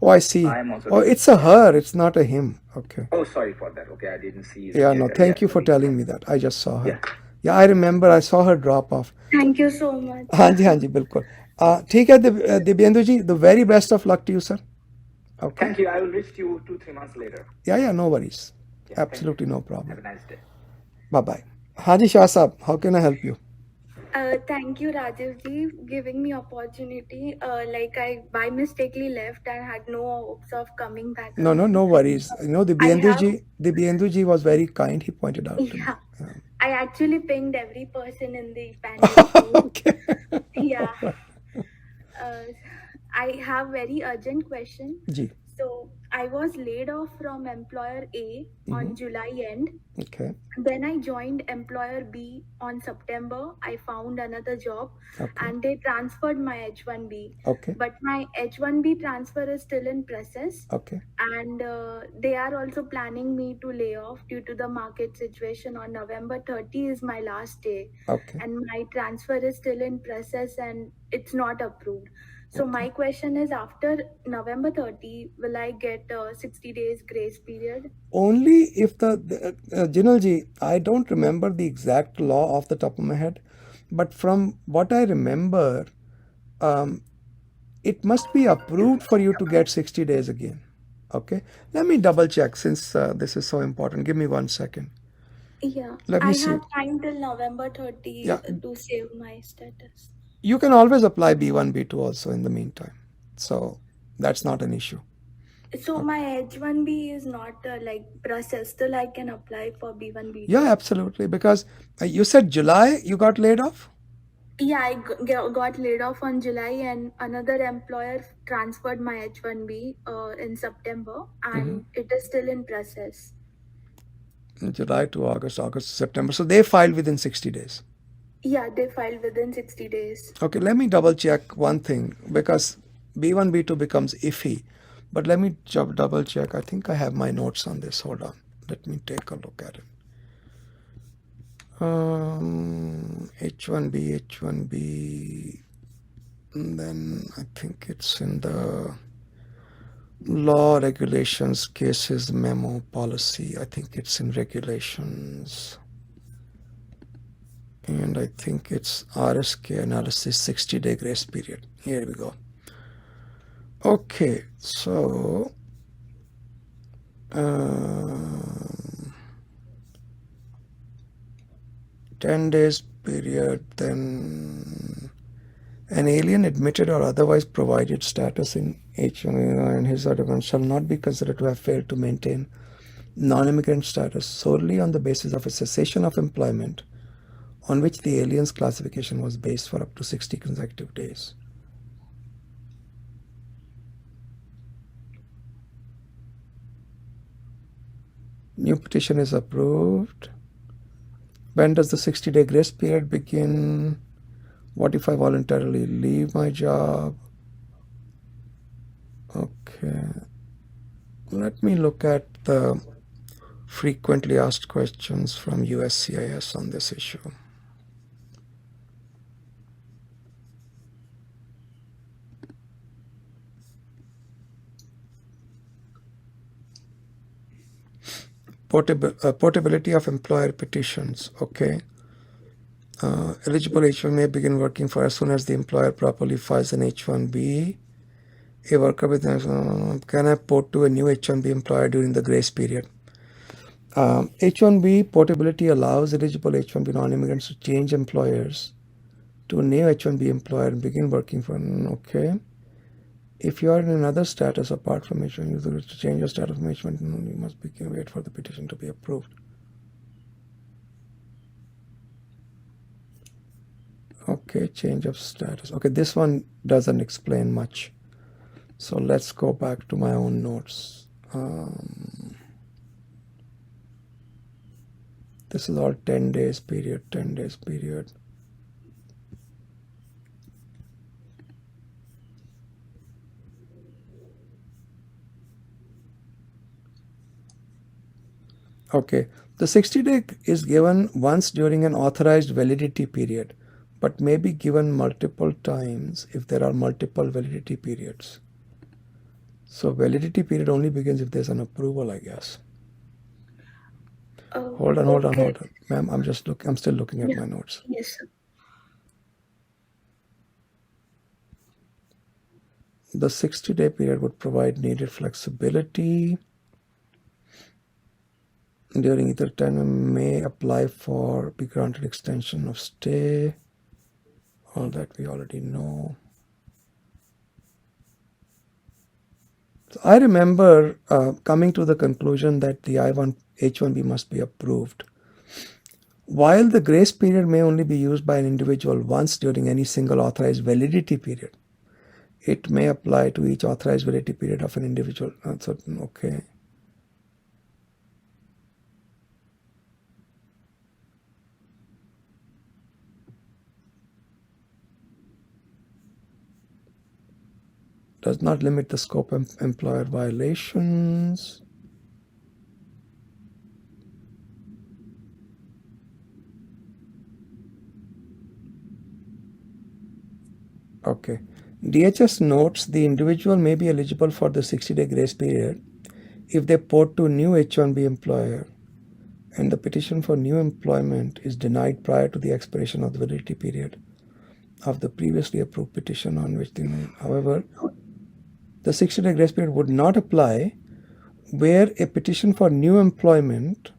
Oh, I see. It's a her. It's not a him. Okay. Oh, sorry for that. Okay, I didn't see you. Yeah, no, thank you for telling me that. I just saw her. Yeah, I remember. I saw her drop off. Thank you so much. हाँ जी बिल्कुल. ठीक है दिव्येंदु जी. The very best of luck to you, sir. Okay. Thank you. I will reach you 2-3 months later. Yeah, no worries. Absolutely no problem. Have a nice day. Bye. हाँ जी Shah साहब, how can I help you? Thank you, Rajiv ji, giving me opportunity. Like I by mistakenly left and had no hopes of coming back. No worries. Dibyendu ji was very kind. He pointed out to me. I actually pinged every person in the panel. Okay. Yeah. I have very urgent question. Ji. So I was laid off from employer A on July end. Okay. Then I joined employer B on September. I found another job and they transferred my H1B. Okay. But my H1B transfer is still in process. Okay. And they are also planning me to lay off due to the market situation. On November 30 is my last day. Okay. And my transfer is still in process and it's not approved. So my question is, after November 30, will I get a 60 days grace period? Only if Jinal ji, I don't remember the exact law off the top of my head, but from what I remember, it must be approved for you to get 60 days again. Okay. Let me double check since this is so important. Give me 1 second. Yeah. Let me see. I have time till November 30 to save my status. You can always apply B1B2 also in the meantime. So that's not an issue. So my H1B is not processed. Still I can apply for B1B2. Yeah, absolutely. Because you said July you got laid off? Yeah, I got laid off on July and another employer transferred my H1B in September and it is still in process. July to August to September. So they filed within 60 days. Yeah, they filed within 60 days. Okay, let me double check one thing because B1B2 becomes iffy. But let me double check. I think I have my notes on this. Hold on. Let me take a look at it. H1B. And then I think it's in the Law, regulations, cases, memo, policy. I think it's in regulations. And I think it's RSK analysis, 60-day grace period. Here we go. Okay, so 10 days period, then an alien admitted or otherwise provided status in H1B and his other shall not be considered to have failed to maintain non-immigrant status solely on the basis of a cessation of employment on which the alien's classification was based for up to 60 consecutive days. New petition is approved. When does the 60-day grace period begin? What if I voluntarily leave my job? Okay. Let me look at the frequently asked questions from USCIS on this issue. Portability of employer petitions. Okay. Eligible H1 may begin working for as soon as the employer properly files an H1B. A worker with can I port to a new H1B employer during the grace period? H1B portability allows eligible H1B non-immigrants to change employers to a new H1B employer and begin working for okay. If you are in another status apart from H1, you to change your status from H1, you must wait for the petition to be approved. Okay, change of status. Okay, this one doesn't explain much. So let's go back to my own notes. This is all 10 days period, 10 days period. Okay, the 60-day is given once during an authorized validity period, but may be given multiple times if there are multiple validity periods. So validity period only begins if there's an approval, I guess. Hold on. Ma'am, I'm still looking at my notes. Yes, sir. The 60-day period would provide needed flexibility. During either time, may apply for be granted extension of stay. All that we already know. So I remember coming to the conclusion that the H1B must be approved. While the grace period may only be used by an individual once during any single authorized validity period, it may apply to each authorized validity period of an individual. Okay. Does not limit the scope of employer violations. Okay. DHS notes the individual may be eligible for the 60-day grace period if they port to new H1B employer and the petition for new employment is denied prior to the expiration of the validity period of the previously approved petition on which they may. However, the 60-day grace period would not apply where a petition for new employment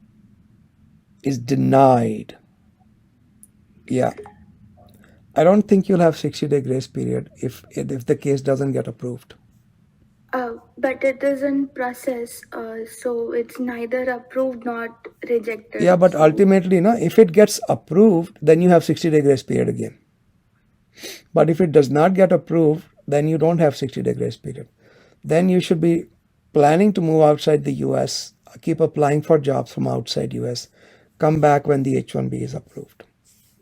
is denied. Yeah. I don't think you'll have 60-day grace period if the case doesn't get approved. But it is in process, so it's neither approved nor rejected. Yeah, but ultimately, if it gets approved, then you have 60-day grace period again. But if it does not get approved, then you don't have 60-day grace period. Then you should be planning to move outside the US, keep applying for jobs from outside US, come back when the H1B is approved.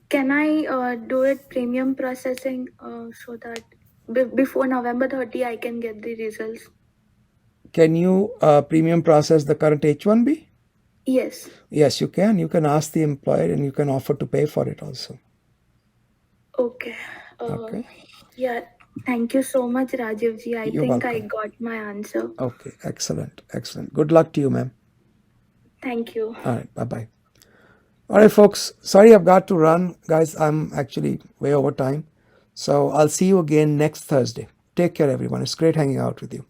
Can I do it premium processing so that before November 30 I can get the results? Can you premium process the current H1B? Yes. Yes, you can. You can ask the employer and you can offer to pay for it also. Okay. Okay. Yeah. Thank you so much, Rajiv ji. I You're think I welcome. got my answer. Okay, excellent, excellent. Good luck to you, ma'am. Thank you. All right, bye-bye. All right, folks. Sorry I've got to run. Guys, I'm actually way over time. So I'll see you again next Thursday. Take care, everyone. It's great hanging out with you.